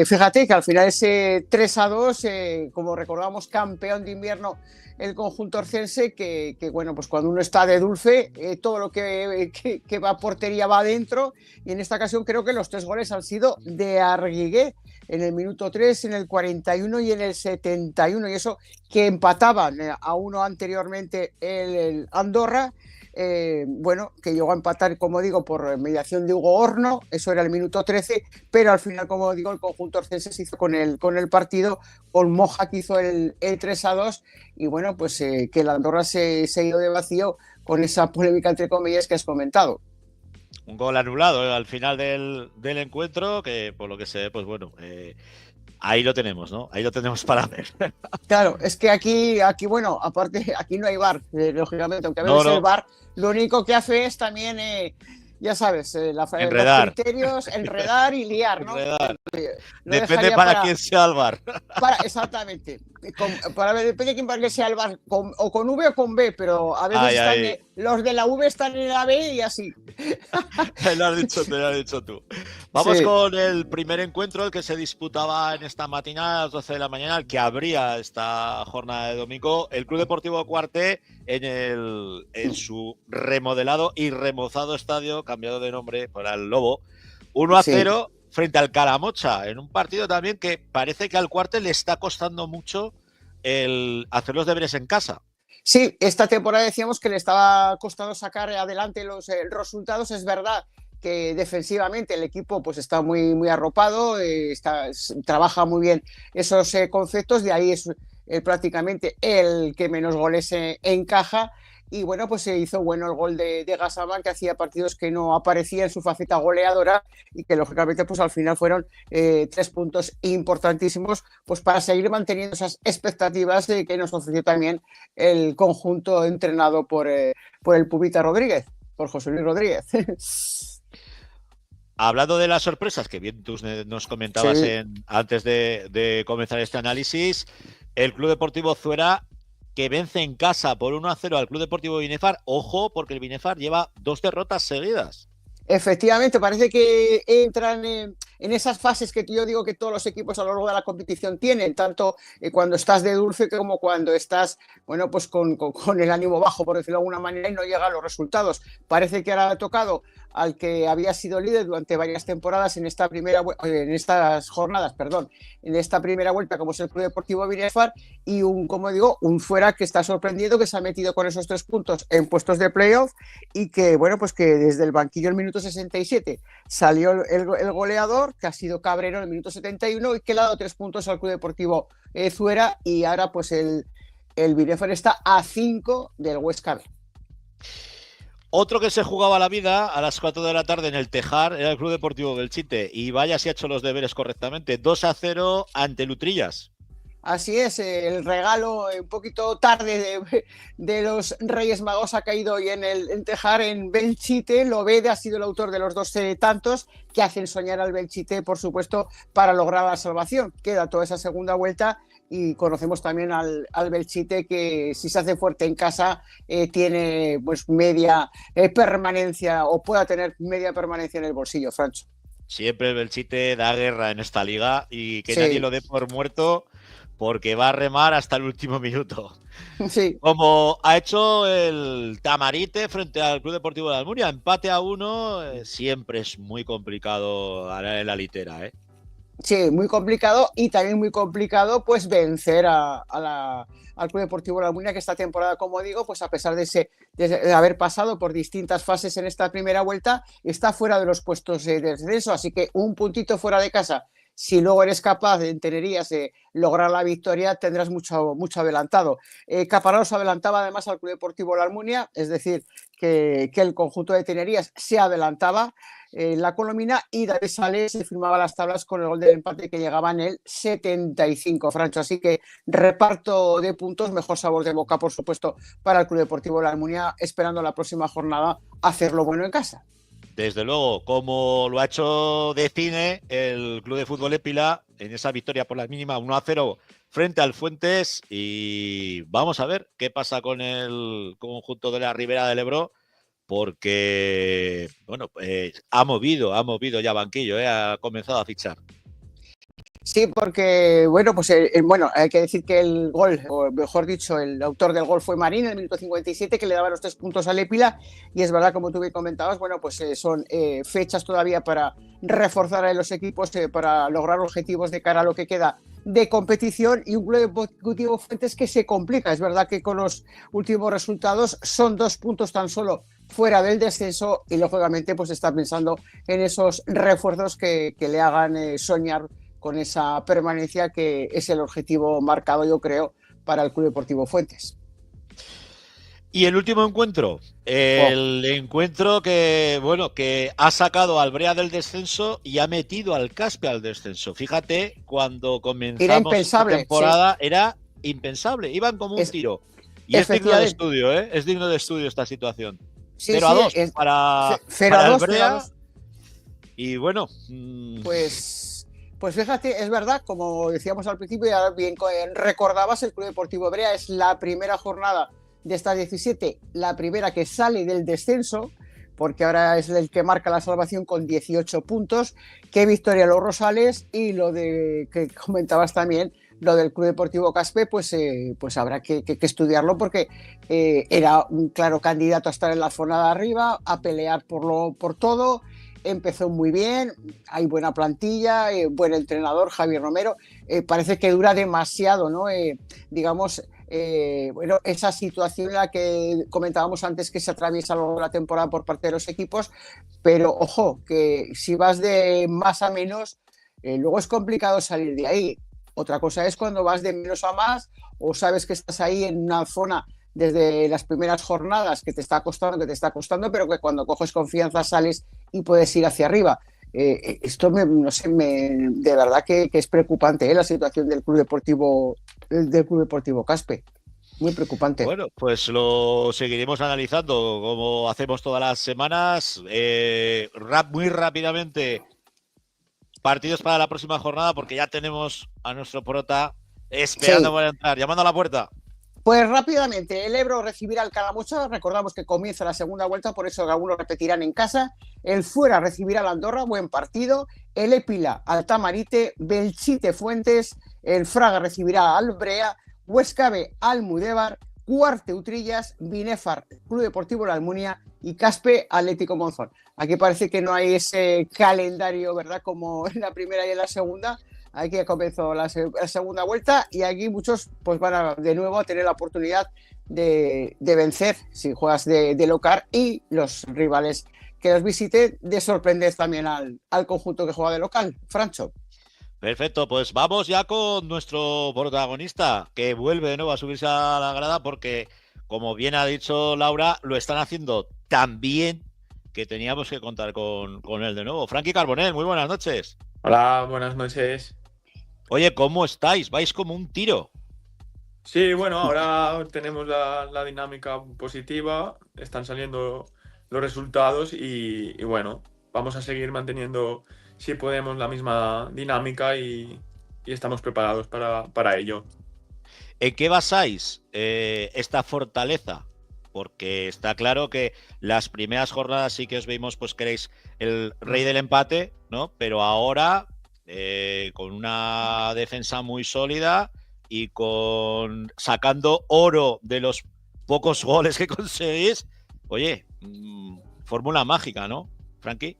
Speaker 5: fíjate que al final ese 3-2, como recordamos, campeón de invierno el conjunto orcense, que bueno, pues cuando uno está de dulce, todo lo que va a portería va adentro, y en esta ocasión creo que los 3 goles han sido de Arguigué, en el minuto 3, en el 41 y en el 71, y eso que empataban a uno anteriormente el Andorra. Bueno, que llegó a empatar, como digo, por mediación de Hugo Horno, eso era el minuto 13, pero al final, como digo, el conjunto orcense se hizo con el partido, con Moja que hizo el 3-2, y bueno, pues que el Andorra se ha ido de vacío con esa polémica, entre comillas, que has comentado.
Speaker 1: Un gol anulado al final del encuentro, que por lo que sé, pues bueno, ahí lo tenemos, ¿no? Ahí lo tenemos para ver.
Speaker 5: Claro, es que aquí bueno, aparte, aquí no hay VAR, lógicamente, aunque a veces el VAR lo único que hace es también, ya sabes,
Speaker 1: enredar.
Speaker 5: Los criterios, enredar y liar, ¿no?
Speaker 1: Enredar. Depende para quién sea el VAR.
Speaker 5: Exactamente. Depende de quién sea el VAR, o con V o con B, pero a veces los de la V están en la B y así.
Speaker 1: Lo has dicho tú. Vamos con el primer encuentro, el que se disputaba en esta mañana a las 12 de la mañana, el que abría esta jornada de domingo. El Club Deportivo Cuarté en su remodelado y remozado estadio, cambiado de nombre por el Lobo, 1-0 frente al Calamocha, en un partido también que parece que al Cuarté le está costando mucho el hacer los deberes en casa.
Speaker 5: Sí, esta temporada decíamos que le estaba costando sacar adelante los resultados. Es verdad que defensivamente el equipo pues está muy arropado, trabaja muy bien esos conceptos, de ahí es prácticamente el que menos goles encaja. Y bueno, pues se hizo bueno el gol de Gassama, que hacía partidos que no aparecía en su faceta goleadora y que lógicamente pues al final fueron 3 puntos importantísimos pues para seguir manteniendo esas expectativas que nos ofreció también el conjunto entrenado por el Pubita Rodríguez, por José Luis Rodríguez.
Speaker 1: Hablando de las sorpresas, que bien tú nos comentabas
Speaker 5: Sí.
Speaker 1: antes de comenzar este análisis, el Club Deportivo Zuera, que vence en casa por 1-0 al Club Deportivo Binefar. Ojo, porque el Binefar lleva 2 derrotas seguidas.
Speaker 5: Efectivamente, parece que entran en esas fases que yo digo que todos los equipos a lo largo de la competición tienen, tanto cuando estás de dulce como cuando estás, bueno, pues con el ánimo bajo, por decirlo de alguna manera, y no llegan los resultados. Parece que ahora ha tocado al que había sido líder durante varias temporadas en estas jornadas, en esta primera vuelta, como es el Club Deportivo Binefar, y un Zuera que está sorprendiendo, que se ha metido con esos 3 puntos en puestos de playoff y que, bueno, pues que desde el banquillo el minuto 67 salió el goleador, que ha sido Cabrero en el minuto 71 y que le ha dado 3 puntos al Club Deportivo Zuera, y ahora pues el Binefar está a 5 del Huesca B.
Speaker 1: Otro que se jugaba la vida a las 4 de la tarde en el Tejar era el Club Deportivo Belchite, y vaya si ha hecho los deberes correctamente. 2-0 ante Lutrillas.
Speaker 5: Así es, el regalo un poquito tarde de los Reyes Magos ha caído hoy en Tejar, en Belchite. Lobede ha sido el autor de los 2 tantos que hacen soñar al Belchite, por supuesto, para lograr la salvación. Queda toda esa segunda vuelta y conocemos también al Belchite, que si se hace fuerte en casa tiene pues media permanencia, o pueda tener media permanencia en el bolsillo, Francho.
Speaker 1: Siempre el Belchite da guerra en esta liga y que
Speaker 5: Sí.
Speaker 1: nadie lo dé por muerto, porque va a remar hasta el último minuto.
Speaker 5: Sí.
Speaker 1: Como ha hecho el Tamarite frente al Club Deportivo de Almunia, empate a 1, siempre es muy complicado en la litera, ¿eh?
Speaker 5: Sí, muy complicado, y también muy complicado pues vencer al Club Deportivo La Almunia, que esta temporada, como digo, pues a pesar de haber pasado por distintas fases en esta primera vuelta, está fuera de los puestos de descenso, así que un puntito fuera de casa, si luego eres capaz en Tenerías de lograr la victoria, tendrás mucho adelantado. Caparrós adelantaba además al Club Deportivo La Almunia, es decir, que el conjunto de Tenerías se adelantaba en la colomina, y David Sales se firmaba las tablas con el gol del empate que llegaba en el 75, Francho. Así que reparto de puntos, mejor sabor de boca, por supuesto, para el Club Deportivo La Almunia, esperando la próxima jornada hacerlo bueno en casa.
Speaker 1: Desde luego, como lo ha hecho de cine el Club de Fútbol Épila en esa victoria por la mínima 1-0 frente al Fuentes, y vamos a ver qué pasa con el conjunto de la Ribera del Ebro, porque bueno, ha movido ya banquillo, ha comenzado a fichar.
Speaker 5: Sí, porque, bueno, pues hay que decir que el gol, o mejor dicho, el autor del gol fue Marín en el minuto 57, que le daba los 3 puntos al Épila, y es verdad, como tú bien comentabas, bueno, pues son fechas todavía para reforzar a los equipos, para lograr objetivos de cara a lo que queda de competición, y un Club Deportivo Fuentes que se complica. Es verdad que con los últimos resultados son 2 puntos tan solo fuera del descenso, y lógicamente pues está pensando en esos refuerzos que le hagan soñar con esa permanencia, que es el objetivo marcado, yo creo, para el Club Deportivo Fuentes.
Speaker 1: Y el último encuentro, encuentro que ha sacado al Brea del descenso y ha metido al Caspe al descenso. Fíjate, cuando comenzamos esta temporada, sí, era impensable, iban como un tiro. Y es digno de estudio, es digno de estudio esta situación.
Speaker 5: Sí,
Speaker 1: 0-2 para el Brea. Y bueno,
Speaker 5: Pues fíjate, es verdad, como decíamos al principio, ya bien recordabas, el Club Deportivo Brea es la primera jornada de estas 17, la primera que sale del descenso, porque ahora es el que marca la salvación con 18 puntos. Qué victoria los Rosales, y lo de que comentabas también, lo del Club Deportivo Caspe, pues habrá que estudiarlo, porque era un claro candidato a estar en la zona de arriba, a pelear por todo. Empezó muy bien, hay buena plantilla, buen entrenador, Javier Romero. Parece que dura demasiado, ¿no? bueno, esa situación en la que comentábamos antes que se atraviesa a lo largo de la temporada por parte de los equipos, pero ojo, que si vas de más a menos, luego es complicado salir de ahí. Otra cosa es cuando vas de menos a más o sabes que estás ahí en una zona desde las primeras jornadas que te está costando, pero que cuando coges confianza sales y puedes ir hacia arriba. Esto no sé, de verdad que es preocupante, la situación del Club Deportivo Caspe. Muy preocupante.
Speaker 1: Bueno, pues lo seguiremos analizando como hacemos todas las semanas. Muy rápidamente, partidos para la próxima jornada, porque ya tenemos a nuestro prota esperando para entrar, llamando a la puerta.
Speaker 5: Pues rápidamente, el Ebro recibirá al Calamocha, recordamos que comienza la segunda vuelta, por eso algunos repetirán en casa. El Fuera recibirá al Andorra, buen partido. El Épila al Tamarite, Belchite Fuentes, el Fraga recibirá al Brea, Huesca B al Mudévar, Cuarte Utrillas, Binefar, Club Deportivo La Almunia y Caspe Atlético Monzón. Aquí parece que no hay ese calendario, ¿verdad? Como en la primera y en la segunda. Aquí ha comenzado la segunda vuelta y aquí muchos pues van a de nuevo a tener la oportunidad de vencer si juegas de local y los rivales que los visiten de sorprender también al conjunto que juega de local. Francho.
Speaker 1: Perfecto, pues vamos ya con nuestro protagonista que vuelve de nuevo a subirse a la grada porque, como bien ha dicho Laura, lo están haciendo tan bien que teníamos que contar con él de nuevo. Frankie Carbonell, muy buenas noches.
Speaker 6: Hola, buenas noches.
Speaker 1: Oye, ¿cómo estáis? Vais como un tiro.
Speaker 6: Sí, bueno, ahora tenemos la dinámica positiva, están saliendo los resultados y bueno, vamos a seguir manteniendo, si podemos, la misma dinámica y estamos preparados para ello.
Speaker 1: ¿En qué basáis esta fortaleza? Porque está claro que las primeras jornadas sí que os vimos, pues queréis el rey del empate, ¿no? Pero ahora, con una defensa muy sólida y sacando oro de los pocos goles que conseguís, oye, fórmula mágica, ¿no, Frankie?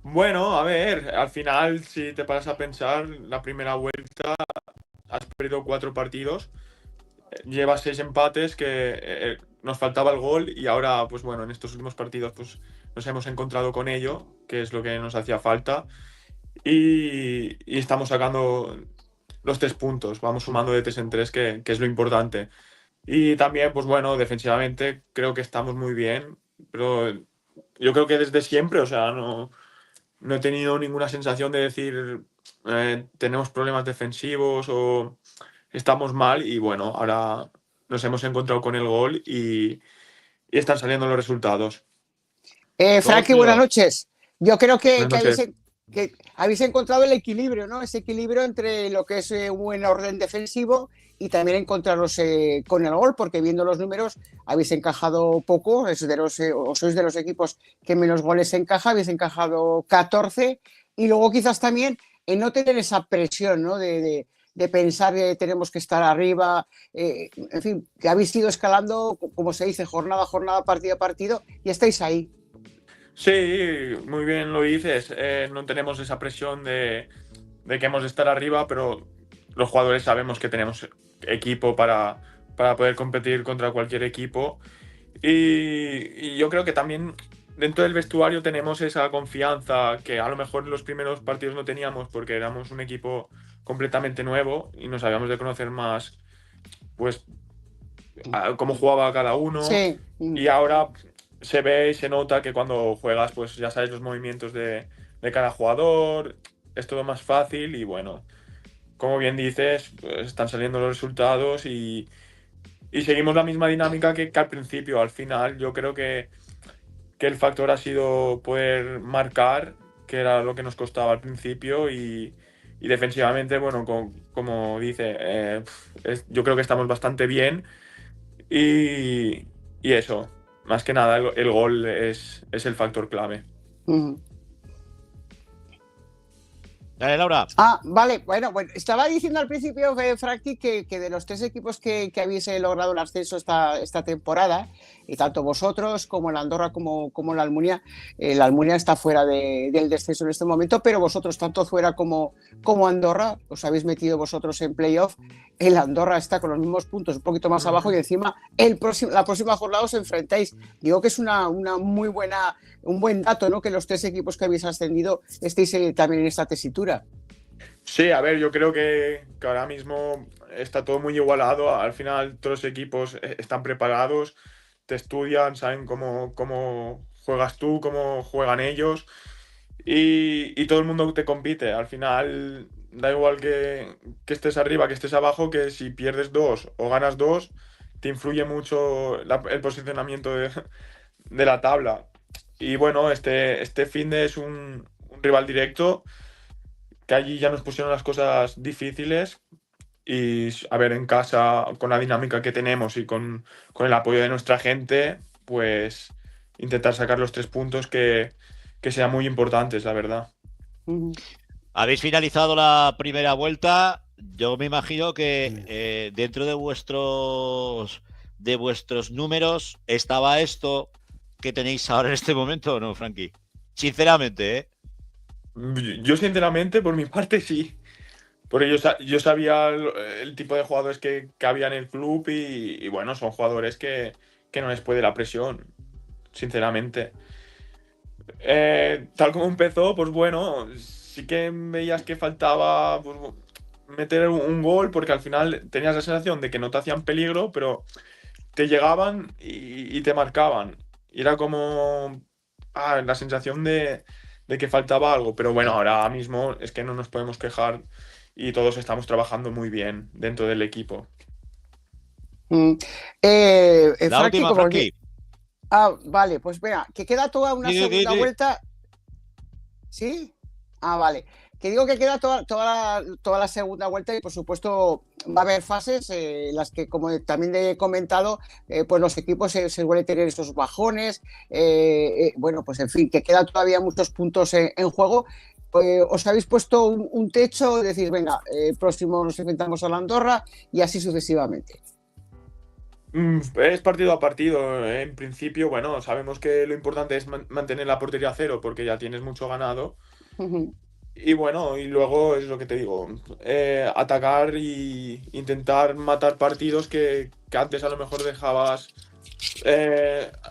Speaker 6: Bueno, a ver, al final, si te paras a pensar, la primera vuelta has perdido 4 partidos, llevas 6 empates, que nos faltaba el gol y ahora, pues bueno, en estos últimos partidos pues nos hemos encontrado con ello, que es lo que nos hacía falta y estamos sacando los 3 puntos, vamos sumando de 3 en 3, que es lo importante. Y también, pues bueno, defensivamente creo que estamos muy bien, pero yo creo que desde siempre, o sea, no he tenido ninguna sensación de decir tenemos problemas defensivos o estamos mal y bueno, ahora nos hemos encontrado con el gol y están saliendo los resultados.
Speaker 5: Frankie, buenas noches. Yo creo que habéis encontrado el equilibrio, ¿no? Ese equilibrio entre lo que es un buen orden defensivo y también encontraros con el gol, porque viendo los números habéis encajado poco, sois de los equipos que menos goles encaja, habéis encajado 14 y luego quizás también en no tener esa presión, ¿no? De pensar que tenemos que estar arriba, en fin, que habéis ido escalando, como se dice, jornada a jornada, partido a partido y estáis ahí.
Speaker 6: Sí, muy bien lo dices, no tenemos esa presión de que hemos de estar arriba, pero los jugadores sabemos que tenemos equipo para poder competir contra cualquier equipo y yo creo que también dentro del vestuario tenemos esa confianza que a lo mejor en los primeros partidos no teníamos porque éramos un equipo completamente nuevo y nos habíamos de conocer más pues cómo jugaba cada uno.
Speaker 5: Sí.
Speaker 6: Y ahora se ve y se nota que cuando juegas pues ya sabes los movimientos de cada jugador, es todo más fácil y bueno, como bien dices, pues están saliendo los resultados y seguimos la misma dinámica que al principio. Al final yo creo que el factor ha sido poder marcar, que era lo que nos costaba al principio y defensivamente, bueno, como dice, yo creo que estamos bastante bien y eso, más que nada el gol es el factor clave.
Speaker 1: Dale, Laura.
Speaker 5: Vale, bueno, estaba diciendo al principio, Frankie, que de los 3 equipos que habéis logrado el ascenso esta temporada, y tanto vosotros como el Andorra como la Almunia. La Almunia está fuera del descenso en este momento, pero vosotros, tanto fuera como Andorra, os habéis metido vosotros en playoff. El Andorra está con los mismos puntos, un poquito más abajo, y encima la próxima jornada os enfrentáis. Digo que es un buen dato, ¿no? Que los 3 equipos que habéis ascendido estéis también en esta tesitura.
Speaker 6: Sí, a ver, yo creo que ahora mismo está todo muy igualado. Al final todos los equipos están preparados, te estudian, saben cómo juegas tú, cómo juegan ellos, y todo el mundo te compite. Al final da igual que estés arriba, que estés abajo, que si pierdes 2 o ganas 2, te influye mucho el posicionamiento de la tabla. Y bueno, este finde es un rival directo, que allí ya nos pusieron las cosas difíciles, y a ver, en casa, con la dinámica que tenemos y con el apoyo de nuestra gente, pues intentar sacar los 3 puntos que sean muy importantes, la verdad.
Speaker 1: Habéis finalizado la primera vuelta. Yo me imagino que dentro de vuestros números estaba esto que tenéis ahora en este momento, ¿o no, Frankie? Sinceramente, ¿eh?
Speaker 6: Yo sinceramente, por mi parte, sí. Porque yo sabía el tipo de jugadores que había en el club, y bueno, son jugadores que no les puede la presión, sinceramente. Tal como empezó, pues bueno, sí que veías que faltaba, pues, meter un gol, porque al final tenías la sensación de que no te hacían peligro, pero te llegaban y te marcaban. Y era como la sensación de que faltaba algo. Pero bueno, ahora mismo es que no nos podemos quejar y todos estamos trabajando muy bien dentro del equipo.
Speaker 1: La
Speaker 5: Frankie,
Speaker 1: última, Frankie.
Speaker 5: Vale, pues mira, que queda toda una segunda vuelta. ¿Sí? Vale. Que digo que queda toda la segunda vuelta, y por supuesto va a haber fases en las que, como también he comentado, pues los equipos se suelen tener esos bajones. Bueno, pues en fin, que quedan todavía muchos puntos en juego. Os habéis puesto un techo, decir, venga, próximo nos enfrentamos a la Andorra, y así sucesivamente.
Speaker 6: Es partido a partido. En principio, bueno, sabemos que lo importante es mantener la portería a 0, porque ya tienes mucho ganado. Y bueno, y luego es lo que te digo, atacar y intentar matar partidos que antes a lo mejor dejabas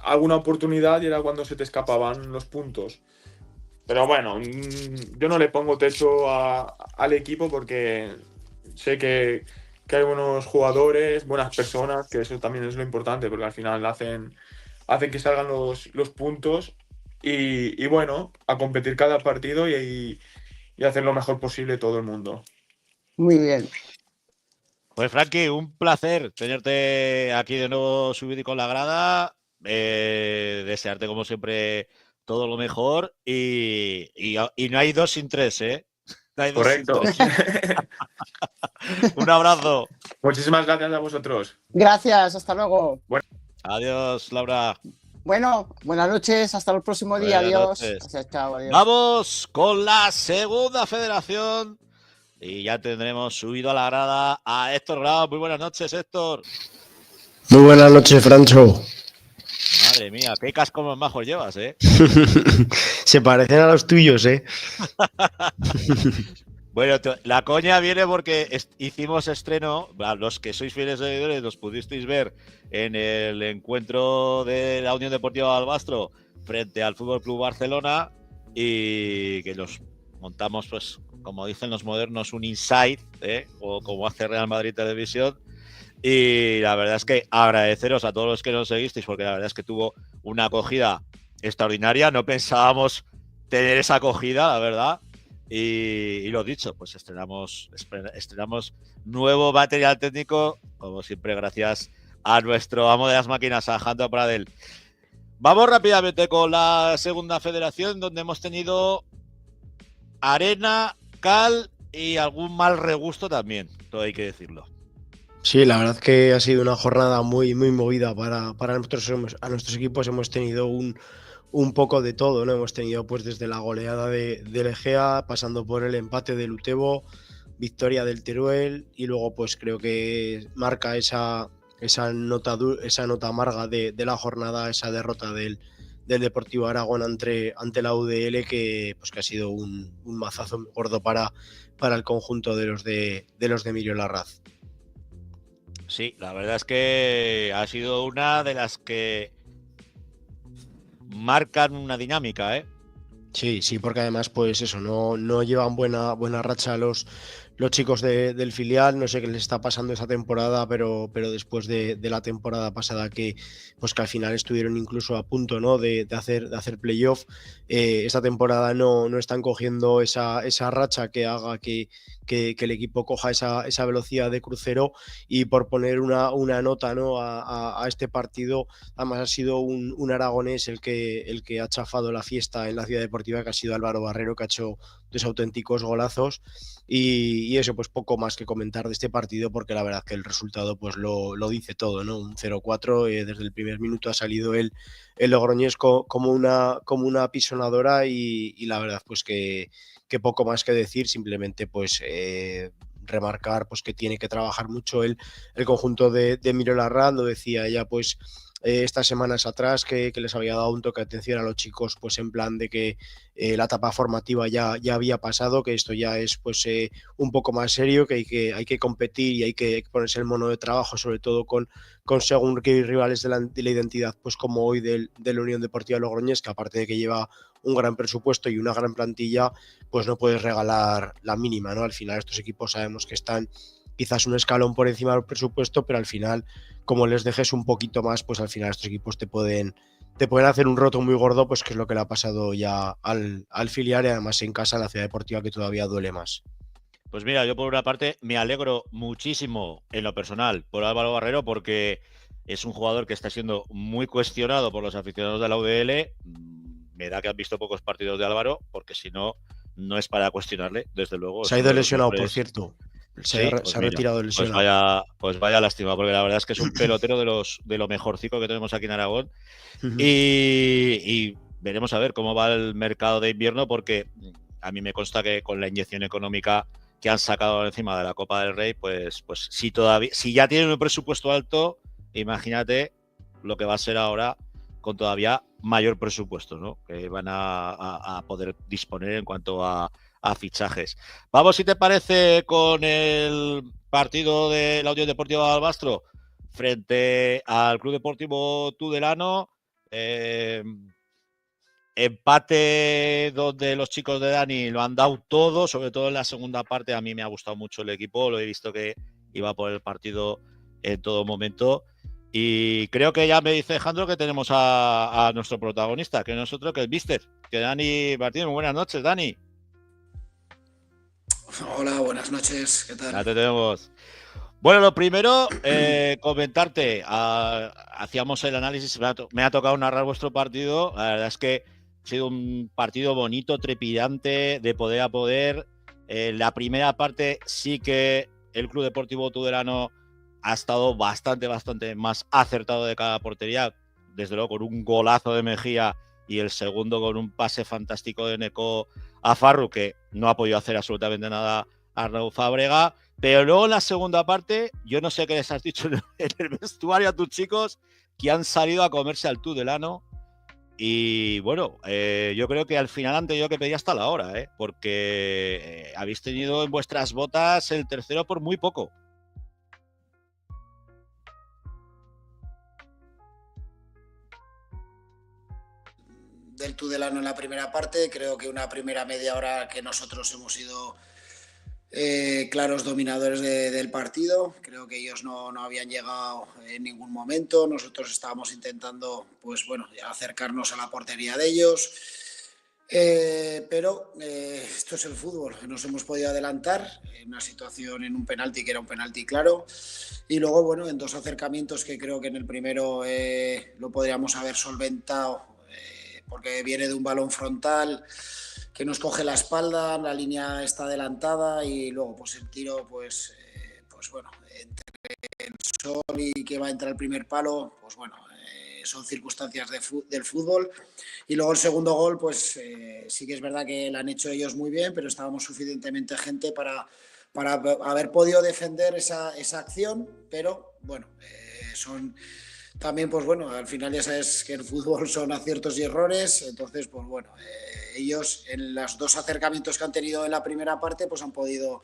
Speaker 6: alguna oportunidad, y era cuando se te escapaban los puntos. Pero bueno, yo no le pongo techo al equipo, porque sé que hay buenos jugadores, buenas personas, que eso también es lo importante, porque al final hacen que salgan los puntos, y bueno, a competir cada partido y hacer lo mejor posible todo el mundo.
Speaker 5: Muy bien.
Speaker 1: Pues Frankie, un placer tenerte aquí de nuevo subido y con la grada. Desearte como siempre todo lo mejor, y no hay 2 sin 3, ¿eh? No hay 2
Speaker 6: Correcto.
Speaker 1: sin 3. Un abrazo.
Speaker 6: Muchísimas gracias a vosotros.
Speaker 5: Gracias, hasta luego.
Speaker 6: Bueno.
Speaker 1: Adiós, Laura.
Speaker 5: Bueno, buenas noches, hasta el próximo día. Adiós.
Speaker 1: Chao, adiós. Vamos con la segunda federación, y ya tendremos subido a la grada a Héctor Grau. Muy buenas noches, Héctor.
Speaker 7: Muy buenas noches, Francho.
Speaker 1: Madre mía, qué cascos más majos llevas, ¿eh?
Speaker 7: Se parecen a los tuyos, ¿eh?
Speaker 1: Bueno, la coña viene porque hicimos estreno. Los que sois fieles seguidores los pudisteis ver en el encuentro de la Unión Deportiva Albastro frente al Fútbol Club Barcelona, y que los montamos, pues, como dicen los modernos, un inside, o como hace Real Madrid Televisión. Y la verdad es que agradeceros a todos los que nos seguisteis, porque la verdad es que tuvo una acogida extraordinaria. No pensábamos tener esa acogida, la verdad. Y lo dicho, pues estrenamos nuevo material técnico, como siempre, gracias a nuestro amo de las máquinas, a Alejandro Pradel. Vamos rápidamente con la segunda federación, donde hemos tenido arena, cal y algún mal regusto también, todo hay que decirlo.
Speaker 7: Sí, la verdad que ha sido una jornada muy, muy movida para nosotros. A nuestros equipos hemos tenido un poco de todo, ¿no? Hemos tenido, pues, desde la goleada del Egea, pasando por el empate del Utebo, victoria del Teruel, y luego pues creo que marca esa esa nota amarga de la jornada, esa derrota del Deportivo Aragón ante la UDL, que ha sido un mazazo muy gordo para el conjunto de los de Emilio Larraz.
Speaker 1: Sí, la verdad es que ha sido una de las que marcan una dinámica, ¿eh?
Speaker 7: Sí, porque además, pues eso, no llevan buena racha los chicos del filial. No sé qué les está pasando esa temporada, pero después de la temporada pasada que al final estuvieron incluso a punto, ¿no?, de hacer playoff, esta temporada no están cogiendo esa racha que haga que el equipo coja esa velocidad de crucero. Y por poner una nota, ¿no?, a este partido, además ha sido un aragonés el que ha chafado la fiesta en la Ciudad Deportiva, que ha sido Álvaro Barrero, que ha hecho 2 auténticos golazos. Y eso, pues poco más que comentar de este partido, porque la verdad que el resultado pues lo dice todo, ¿no? Un 0-4, desde el primer minuto ha salido el Logroñés como una pisonadora, y la verdad pues que poco más que decir, simplemente pues remarcar pues que tiene que trabajar mucho el conjunto de Emilio Larraz. Lo decía ya pues estas semanas atrás, que les había dado un toque de atención a los chicos, pues en plan de que la etapa formativa ya había pasado, que esto ya es pues un poco más serio, que hay que competir y hay que ponerse el mono de trabajo, sobre todo con según qué rivales de la identidad, pues como hoy de la Unión Deportiva Logroñés, que aparte de que lleva un gran presupuesto y una gran plantilla, pues no puedes regalar la mínima, ¿no? Al final estos equipos sabemos que están quizás un escalón por encima del presupuesto, pero al final, como les dejes un poquito más, pues al final estos equipos te pueden hacer un roto muy gordo, pues que es lo que le ha pasado ya al filial, y además en casa, en la Ciudad Deportiva, que todavía duele más.
Speaker 1: Pues mira, yo por una parte me alegro muchísimo en lo personal por Álvaro Barrero, porque es un jugador que está siendo muy cuestionado por los aficionados de la UDL. Me da que han visto pocos partidos de Álvaro, porque si no, no es para cuestionarle, desde luego.
Speaker 7: Se ha ido lesionado, por cierto. Se ha retirado lesionado.
Speaker 1: Pues vaya lástima, porque la verdad es que es un pelotero de lo mejorcico que tenemos aquí en Aragón. Y veremos a ver cómo va el mercado de invierno, porque a mí me consta que con la inyección económica que han sacado encima de la Copa del Rey, pues si ya tienen un presupuesto alto, imagínate lo que va a ser ahora con todavía mayor presupuesto, ¿no?, que van a poder disponer en cuanto a fichajes. Vamos, si te parece, con el partido de la Unión Deportiva de Albastro frente al Club Deportivo Tudelano. Empate donde los chicos de Dani lo han dado todo, sobre todo en la segunda parte. A mí me ha gustado mucho el equipo, lo he visto que iba por el partido en todo momento. Y creo que ya me dice Alejandro que tenemos a nuestro protagonista, que nosotros, que es Mister, que Dani Martínez. Muy buenas noches, Dani.
Speaker 8: Hola, buenas noches, ¿qué tal?
Speaker 1: Ya te tenemos. Bueno, lo primero, comentarte, hacíamos el análisis, me ha tocado narrar vuestro partido. La verdad es que ha sido un partido bonito, trepidante, de poder a poder. La primera parte sí que el Club Deportivo Tudelano ha estado bastante más acertado de cada portería, desde luego con un golazo de Mejía, y el segundo con un pase fantástico de Neco a Farru, que no ha podido hacer absolutamente nada a Arnau Fábrega. Pero luego en la segunda parte, yo no sé qué les has dicho en el vestuario a tus chicos, que han salido a comerse al Tudelano. Y bueno, yo creo que al final han tenido que pedir hasta la hora, porque habéis tenido en vuestras botas el tercero por muy poco.
Speaker 8: Del Tudelano en la primera parte, creo que una primera media hora que nosotros hemos sido claros dominadores del partido. Creo que ellos no habían llegado en ningún momento. Nosotros estábamos intentando, pues bueno, acercarnos a la portería de ellos. Pero esto es el fútbol. Nos hemos podido adelantar en una situación, en un penalti que era un penalti claro. Y luego, bueno, en 2 acercamientos que creo que en el primero lo podríamos haber solventado, porque viene de un balón frontal que nos coge la espalda, la línea está adelantada, y luego pues el tiro, pues bueno, entre el sol y que va a entrar el primer palo, pues bueno, son circunstancias del fútbol. Y luego el segundo gol, pues sí que es verdad que lo han hecho ellos muy bien, pero estábamos suficientemente gente para haber podido defender esa acción, pero bueno, son también, pues bueno, al final ya sabes que el fútbol son aciertos y errores, entonces, pues bueno, ellos en los 2 acercamientos que han tenido en la primera parte, pues han podido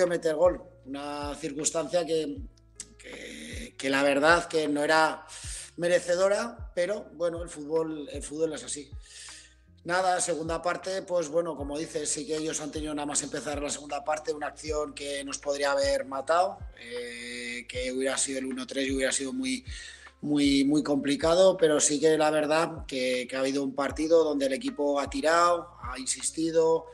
Speaker 8: meter gol. Una circunstancia que la verdad que no era merecedora, pero bueno, el fútbol es así. Nada, segunda parte, pues bueno, como dices, sí que ellos han tenido nada más empezar la segunda parte, una acción que nos podría haber matado, que hubiera sido el 1-3 y hubiera sido muy complicado, pero sí que la verdad que ha habido un partido donde el equipo ha tirado, ha insistido,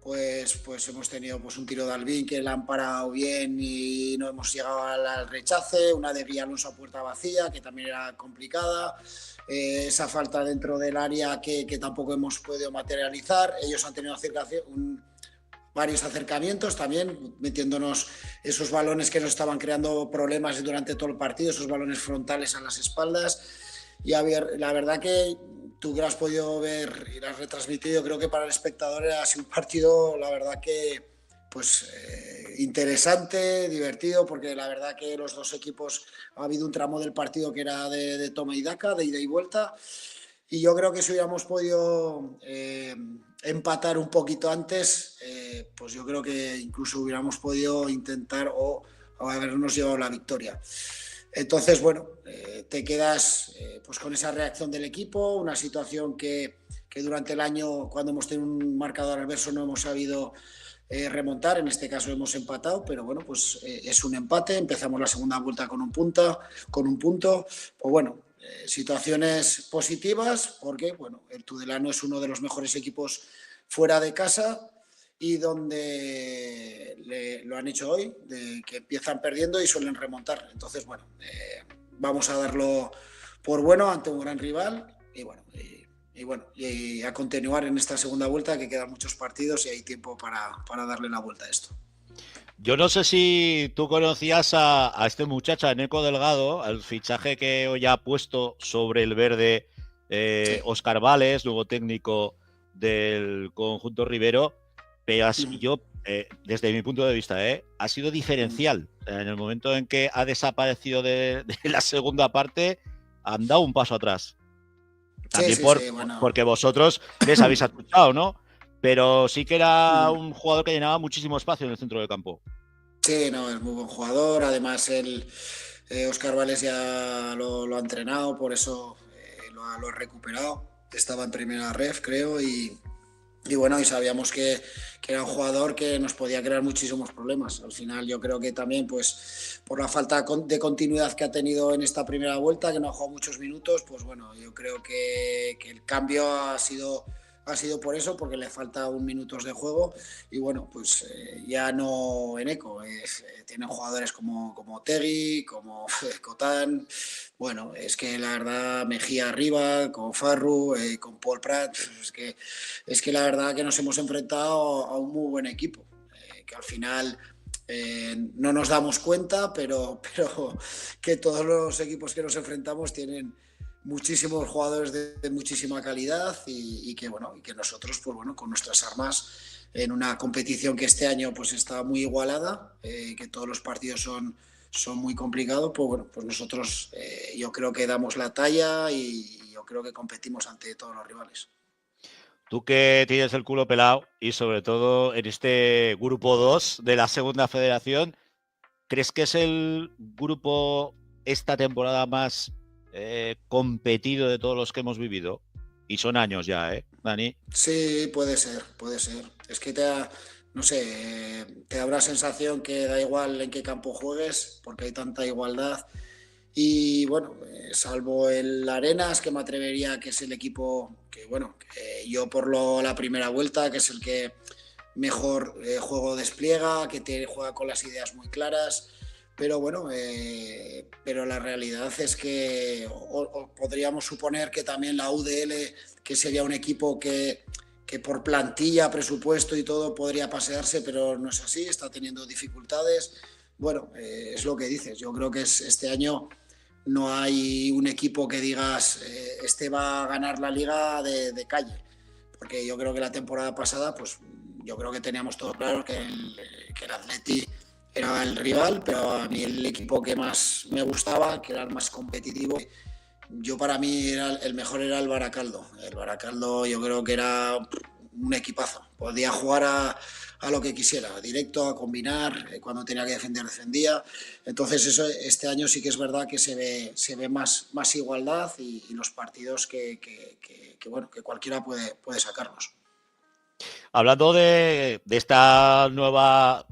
Speaker 8: pues hemos tenido pues un tiro de Albín que la han parado bien y no hemos llegado al rechace, una de Villalonso a puerta vacía que también era complicada, esa falta dentro del área que tampoco hemos podido materializar. Ellos han tenido varios acercamientos también, metiéndonos esos balones que nos estaban creando problemas durante todo el partido, esos balones frontales a las espaldas. Y a ver, la verdad que tú que lo has podido ver y lo has retransmitido, creo que para el espectador ha sido un partido, la verdad que pues interesante, divertido, porque la verdad que los 2 equipos ha habido un tramo del partido que era de toma y daca, de ida y vuelta, y yo creo que si hubiéramos podido empatar un poquito antes, pues yo creo que incluso hubiéramos podido intentar o habernos llevado la victoria. Entonces, bueno, te quedas pues con esa reacción del equipo, una situación que durante el año, cuando hemos tenido un marcador adverso, no hemos sabido remontar. En este caso hemos empatado, pero bueno, pues es un empate. Empezamos la segunda vuelta con un punto. Pues bueno, situaciones positivas, porque bueno, el Tudelano es uno de los mejores equipos fuera de casa y donde lo han hecho hoy, que empiezan perdiendo y suelen remontar. Entonces, bueno, vamos a darlo por bueno ante un gran rival y a continuar en esta segunda vuelta, que quedan muchos partidos y hay tiempo para darle la vuelta a esto.
Speaker 1: Yo no sé si tú conocías a este muchacho, a Neco Delgado, al fichaje que hoy ha puesto sobre el verde
Speaker 8: Sí.
Speaker 1: Óscar Vales, nuevo técnico del conjunto ribero. Pero yo, desde mi punto de vista, ha sido diferencial. En el momento en que ha desaparecido de la segunda parte, han dado un paso atrás. También
Speaker 8: bueno.
Speaker 1: porque vosotros les habéis escuchado, ¿no? Pero sí que era un jugador que llenaba muchísimo espacio en el centro del campo.
Speaker 8: Sí, no, es muy buen jugador. Además, Óscar Vales ya lo ha entrenado, por eso lo ha recuperado. Estaba en primera ref, creo, y bueno, y sabíamos que era un jugador que nos podía crear muchísimos problemas. Al final yo creo que también, pues por la falta de continuidad que ha tenido en esta primera vuelta, que no ha jugado muchos minutos, pues bueno, yo creo que el cambio ha sido por eso, porque le falta minutos de juego. Y bueno, pues ya no Eneco, tienen jugadores como Tegui, como Cotán. Bueno, es que la verdad, Mejía arriba, con Farru, con Paul Prat, es que la verdad que nos hemos enfrentado a un muy buen equipo, que al final no nos damos cuenta, pero que todos los equipos que nos enfrentamos tienen muchísimos jugadores de muchísima calidad y que bueno, y que nosotros, pues bueno, con nuestras armas en una competición que este año pues está muy igualada, que todos los partidos son muy complicados, pues bueno, pues nosotros yo creo que damos la talla y yo creo que competimos ante todos los rivales.
Speaker 1: Tú que tienes el culo pelado y sobre todo en este grupo 2 de la segunda federación, ¿crees que es el grupo esta temporada más competido de todos los que hemos vivido? Y son años ya, Dani?
Speaker 8: Sí, puede ser. Es que no sé, te da una sensación que da igual en qué campo juegues, porque hay tanta igualdad. Y bueno, salvo el Arenas, que me atrevería que es el equipo que, bueno, que yo por la primera vuelta, que es el que mejor juego despliega, que juega con las ideas muy claras. Pero bueno, pero la realidad es que o podríamos suponer que también la UDL, que sería un equipo que por plantilla, presupuesto y todo podría pasearse, pero no es así, está teniendo dificultades. Bueno, es lo que dices, yo creo que este año no hay un equipo que digas este va a ganar la liga de calle, porque yo creo que la temporada pasada, pues yo creo que teníamos todo claro que el Atleti era el rival, pero a mí el equipo que más me gustaba, que era el más competitivo, para mí el mejor era el Baracaldo. El Baracaldo yo creo que era un equipazo. Podía jugar a lo que quisiera, directo, a combinar, cuando tenía que defender, defendía. Entonces eso, este año sí que es verdad que se ve más igualdad y los partidos que cualquiera puede sacarnos.
Speaker 1: Hablando de esta nueva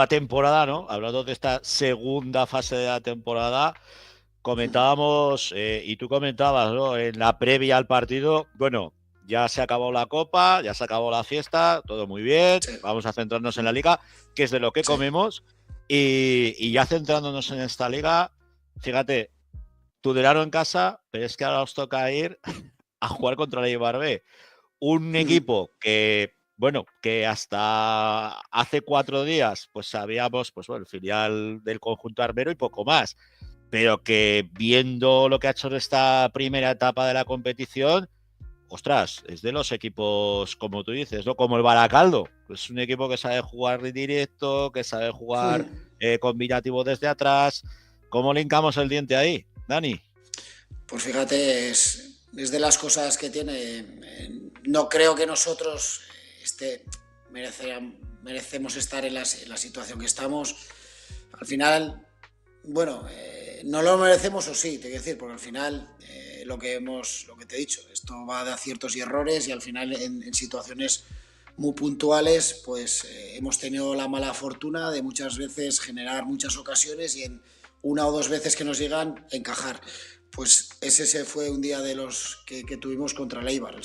Speaker 1: temporada, ¿no? Hablando de esta segunda fase de la temporada, comentábamos, y tú comentabas, ¿no? En la previa al partido, bueno, ya se acabó la Copa, ya se acabó la fiesta, todo muy bien,
Speaker 8: Sí.
Speaker 1: vamos a centrarnos en la Liga, que es de lo que comemos, y ya centrándonos en esta Liga, fíjate, Tudelano en casa, pero es que ahora os toca ir a jugar contra la Eibar B, un equipo que, bueno, que hasta hace 4 días, pues sabíamos, pues bueno, el filial del conjunto armero y poco más, pero que viendo lo que ha hecho en esta primera etapa de la competición, ostras, es de los equipos, como tú dices, ¿no? Como el Baracaldo, es un equipo que sabe jugar directo, que sabe jugar combinativo desde atrás. ¿Cómo le hincamos el diente ahí, Dani?
Speaker 8: Pues fíjate, es de las cosas que tiene. No creo que nosotros merecemos estar en la situación que estamos. Al final, bueno, no lo merecemos o sí, te quiero decir, porque al final lo que te he dicho, esto va de aciertos y errores y al final en situaciones muy puntuales, pues hemos tenido la mala fortuna de muchas veces generar muchas ocasiones y en una o dos veces que nos llegan, encajar. Pues ese fue un día de los que tuvimos contra el Eibar,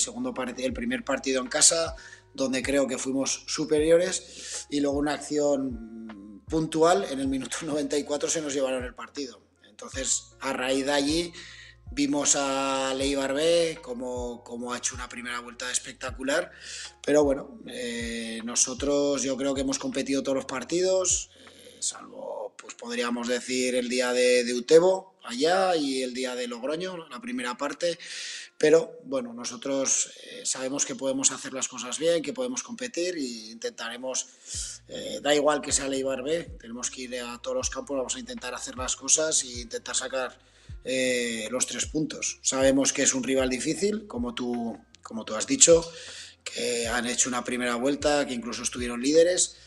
Speaker 8: el primer partido en casa, donde creo que fuimos superiores, y luego una acción puntual, en el minuto 94 se nos llevaron el partido. Entonces, a raíz de allí, vimos a Eibar B como ha hecho una primera vuelta espectacular, pero bueno, nosotros yo creo que hemos competido todos los partidos, salvo, pues podríamos decir, el día de Utebo allá y el día de Logroño, la primera parte, pero bueno, nosotros sabemos que podemos hacer las cosas bien, que podemos competir e intentaremos, da igual que sea el Eibar B, tenemos que ir a todos los campos, vamos a intentar hacer las cosas e intentar sacar los 3 puntos. Sabemos que es un rival difícil, como tú has dicho, que han hecho una primera vuelta, que incluso estuvieron líderes,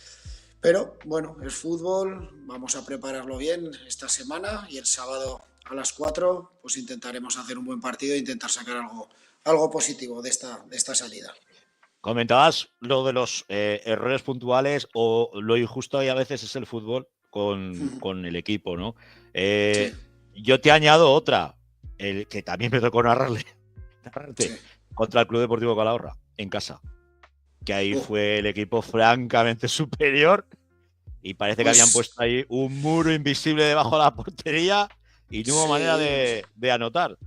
Speaker 8: pero bueno, es fútbol, vamos a prepararlo bien esta semana y el sábado a las 4 pues intentaremos hacer un buen partido e intentar sacar algo positivo de esta salida.
Speaker 1: Comentabas lo de los errores puntuales o lo injusto y a veces es el fútbol con el equipo, ¿no?
Speaker 8: Sí.
Speaker 1: Yo te añado otra, el que también me tocó narrarte,
Speaker 8: Sí.
Speaker 1: contra el Club Deportivo Calahorra, en casa. Que ahí fue el equipo francamente superior y parece que habían puesto ahí un muro invisible debajo de la portería y no hubo manera de anotar.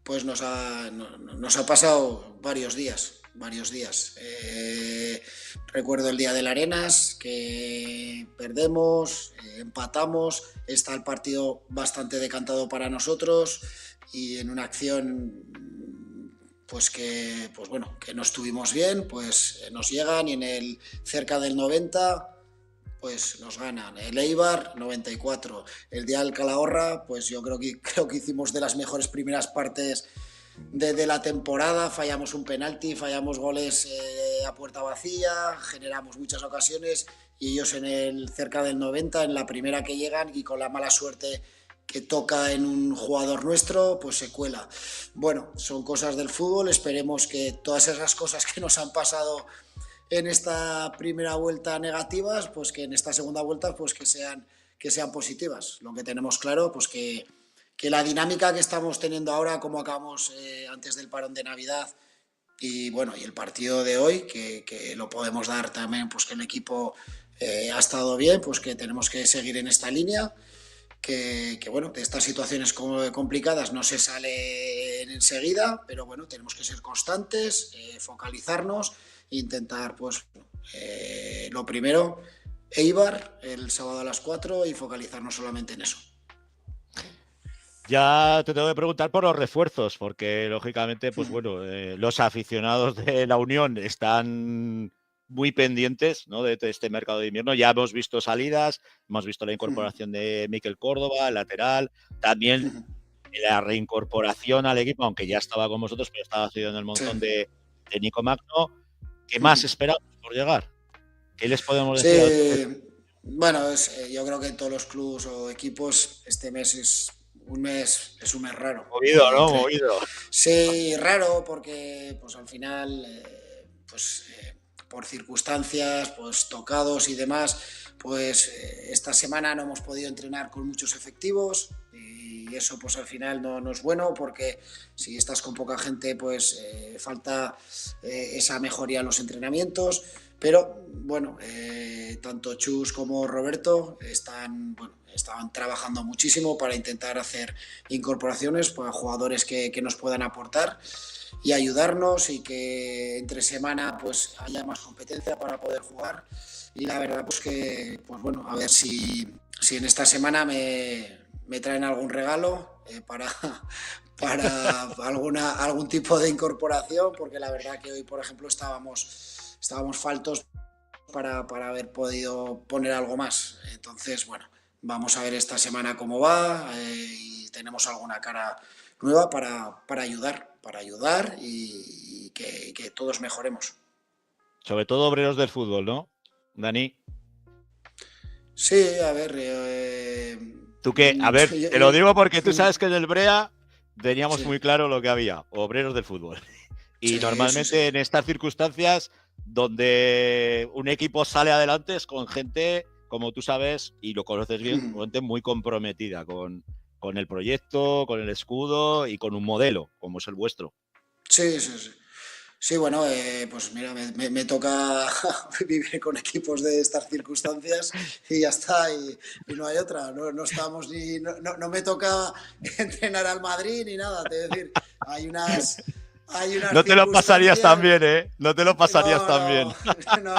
Speaker 8: Pues nos ha pasado varios días. Recuerdo el día del Arenas, que perdemos, empatamos, está el partido bastante decantado para nosotros y en una acción que no estuvimos bien, pues nos llegan y cerca del 90 pues nos ganan. El Eibar, 94. El día del Calahorra, pues yo creo que hicimos de las mejores primeras partes de la temporada, fallamos un penalti, fallamos goles a puerta vacía, generamos muchas ocasiones y ellos cerca del 90, en la primera que llegan y con la mala suerte que toca en un jugador nuestro, pues se cuela. Bueno, son cosas del fútbol, esperemos que todas esas cosas que nos han pasado en esta primera vuelta negativas, pues que en esta segunda vuelta pues que sean positivas. Lo que tenemos claro, pues que la dinámica que estamos teniendo ahora, como acabamos antes del parón de Navidad, y bueno, y el partido de hoy, que lo podemos dar también, pues que el equipo ha estado bien, pues que tenemos que seguir en esta línea, que bueno, de estas situaciones complicadas no se sale enseguida, pero bueno, tenemos que ser constantes, focalizarnos e intentar, pues lo primero, Eibar el sábado a las 4 y focalizarnos solamente en eso.
Speaker 1: Ya te tengo que preguntar por los refuerzos, porque lógicamente, pues bueno, los aficionados de la Unión están muy pendientes, ¿no?, de este mercado de invierno. Ya hemos visto salidas, hemos visto la incorporación de Mikel Córdoba, el lateral, también la reincorporación al equipo, aunque ya estaba con vosotros, pero estaba cedido en el montón de Nico Magno. ¿Qué más esperamos por llegar? ¿Qué les podemos decir?
Speaker 8: Sí, bueno, yo creo que en todos los clubes o equipos este mes es un mes raro.
Speaker 1: Movido, ¿no? Movido.
Speaker 8: Sí, raro porque pues al final, por circunstancias, pues tocados y demás, pues esta semana no hemos podido entrenar con muchos efectivos y eso pues al final no es bueno porque si estás con poca gente pues falta esa mejoría en los entrenamientos. Pero bueno, tanto Chus como Roberto estaban trabajando muchísimo para intentar hacer incorporaciones para jugadores que nos puedan aportar y ayudarnos y que entre semana pues haya más competencia para poder jugar. Y la verdad pues que, pues bueno, a ver si en esta semana me traen algún regalo para algún tipo de incorporación, porque la verdad que hoy, por ejemplo, estábamos faltos para haber podido poner algo más. Entonces, bueno, vamos a ver esta semana cómo va y tenemos alguna cara nueva para ayudar y que todos mejoremos.
Speaker 1: Sobre todo obreros del fútbol, ¿no, Dani?
Speaker 8: Sí, a ver...
Speaker 1: ¿Tú qué? A ver, te lo digo porque tú sabes que en el Brea teníamos muy claro lo que había, obreros del fútbol. Y normalmente en estas circunstancias donde un equipo sale adelante es con gente, como tú sabes, y lo conoces bien, gente muy comprometida con el proyecto, con el escudo y con un modelo, como es el vuestro.
Speaker 8: Sí. Sí, bueno, pues mira, me toca vivir con equipos de estas circunstancias y ya está, y no hay otra, no estamos no me toca entrenar al Madrid ni nada, te decir, hay unas
Speaker 1: no te lo pasarías tan bien, ¿eh? No te lo pasarías tan bien.
Speaker 8: No,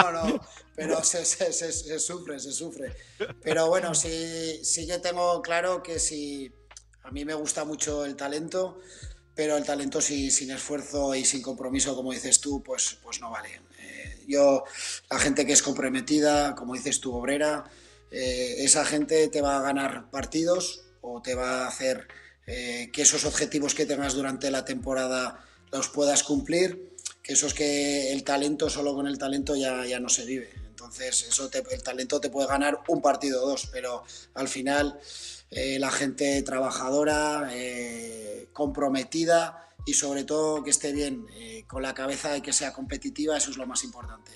Speaker 8: pero se sufre. Pero bueno, sí que tengo claro que si a mí me gusta mucho el talento, pero el talento sin esfuerzo y sin compromiso, como dices tú, pues no vale. La gente que es comprometida, como dices tú, obrera, esa gente te va a ganar partidos o te va a hacer que esos objetivos que tengas durante la temporada los puedas cumplir, que eso es que el talento, solo con el talento ya no se vive. Entonces, el talento te puede ganar un partido o dos, pero al final la gente trabajadora, comprometida y sobre todo que esté bien con la cabeza y que sea competitiva, eso es lo más importante.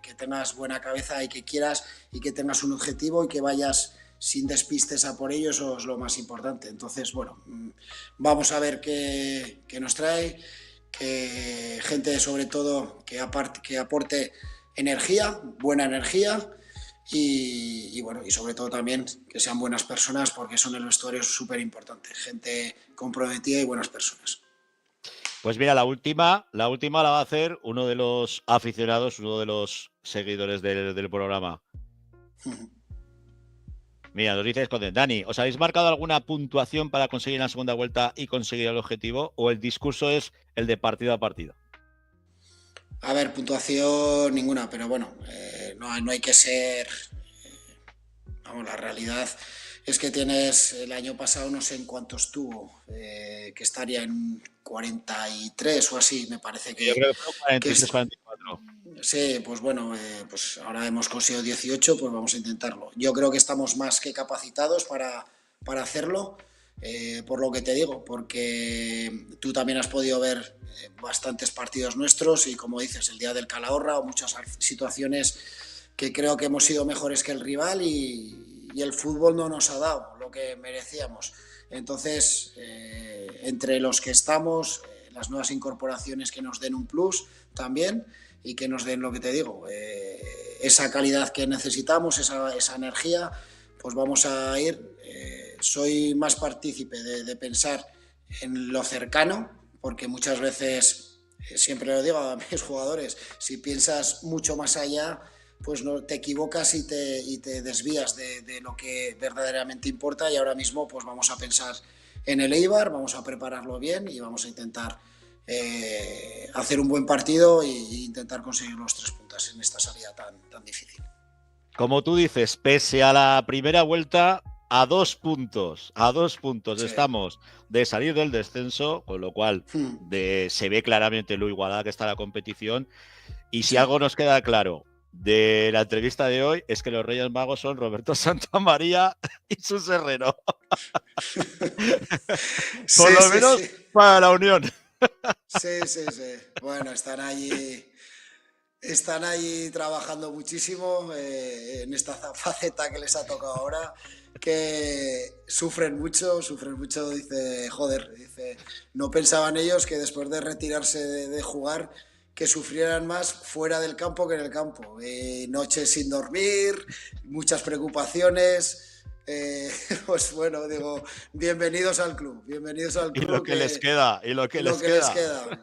Speaker 8: Que tengas buena cabeza y que quieras y que tengas un objetivo y que vayas sin despistes a por ello, eso es lo más importante. Entonces, bueno, vamos a ver qué nos trae, que gente sobre todo que aporte energía, buena energía y bueno, y sobre todo también que sean buenas personas, porque eso en el vestuario es súper importante, gente comprometida y buenas personas.
Speaker 1: Pues mira, la última la va a hacer uno de los aficionados, uno de los seguidores del programa. Mira, nos dice Esconde, Dani, ¿os habéis marcado alguna puntuación para conseguir la segunda vuelta y conseguir el objetivo? ¿O el discurso es el de partido a partido?
Speaker 8: A ver, puntuación ninguna, pero bueno, no hay que ser... vamos, la realidad es que tienes, el año pasado no sé en cuánto estuvo, que estaría en 43 o así, me parece que...
Speaker 1: Yo creo que fue 43, 44.
Speaker 8: Sí, pues bueno, pues ahora hemos conseguido 18, pues vamos a intentarlo. Yo creo que estamos más que capacitados para hacerlo, por lo que te digo, porque tú también has podido ver bastantes partidos nuestros y como dices, el día del Calahorra o muchas situaciones que creo que hemos sido mejores que el rival y el fútbol no nos ha dado lo que merecíamos. Entonces, entre los que estamos, las nuevas incorporaciones que nos den un plus también y que nos den lo que te digo, esa calidad que necesitamos, esa energía, pues vamos a ir. Soy más partícipe de pensar en lo cercano, porque muchas veces, siempre lo digo a mis jugadores, si piensas mucho más allá, pues no te equivocas y te desvías de lo que verdaderamente importa, y ahora mismo pues vamos a pensar en el Eibar, vamos a prepararlo bien y vamos a intentar hacer un buen partido e intentar conseguir los 3 puntos en esta salida tan difícil.
Speaker 1: Como tú dices, pese a la primera vuelta, a 2 puntos
Speaker 8: Sí.
Speaker 1: estamos de salir del descenso, con lo cual se ve claramente lo igualada que está la competición. Y si
Speaker 8: Sí.
Speaker 1: algo nos queda claro de la entrevista de hoy es que los Reyes Magos son Roberto Santamaría y Sus Herrero. Por lo menos para la Unión.
Speaker 8: Sí. Bueno, están allí trabajando muchísimo en esta faceta que les ha tocado ahora, que sufren mucho, dice, no pensaban ellos que después de retirarse de jugar, que sufrieran más fuera del campo que en el campo. Noches sin dormir, muchas preocupaciones. Pues bueno, digo, bienvenidos al club.
Speaker 1: Y lo que les queda.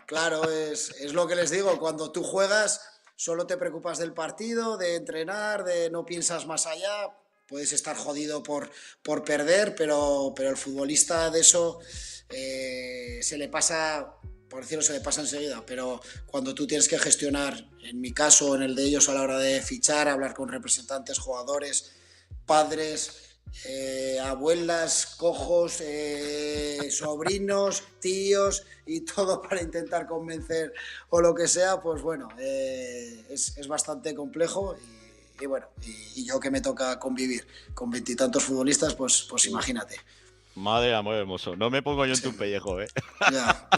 Speaker 8: Claro, es lo que les digo. Cuando tú juegas, solo te preocupas del partido, de entrenar, no piensas más allá. Puedes estar jodido por perder, pero el futbolista de eso se le pasa, por decirlo, se le pasa enseguida. Pero cuando tú tienes que gestionar, en mi caso, en el de ellos, a la hora de fichar, hablar con representantes, jugadores, padres, abuelas, cojos, sobrinos, tíos y todo para intentar convencer o lo que sea, pues bueno, es bastante complejo y bueno, y yo que me toca convivir con 20 y tantos futbolistas, pues imagínate.
Speaker 1: Madre amor hermoso, no me pongo yo en tu pellejo,
Speaker 8: Ya.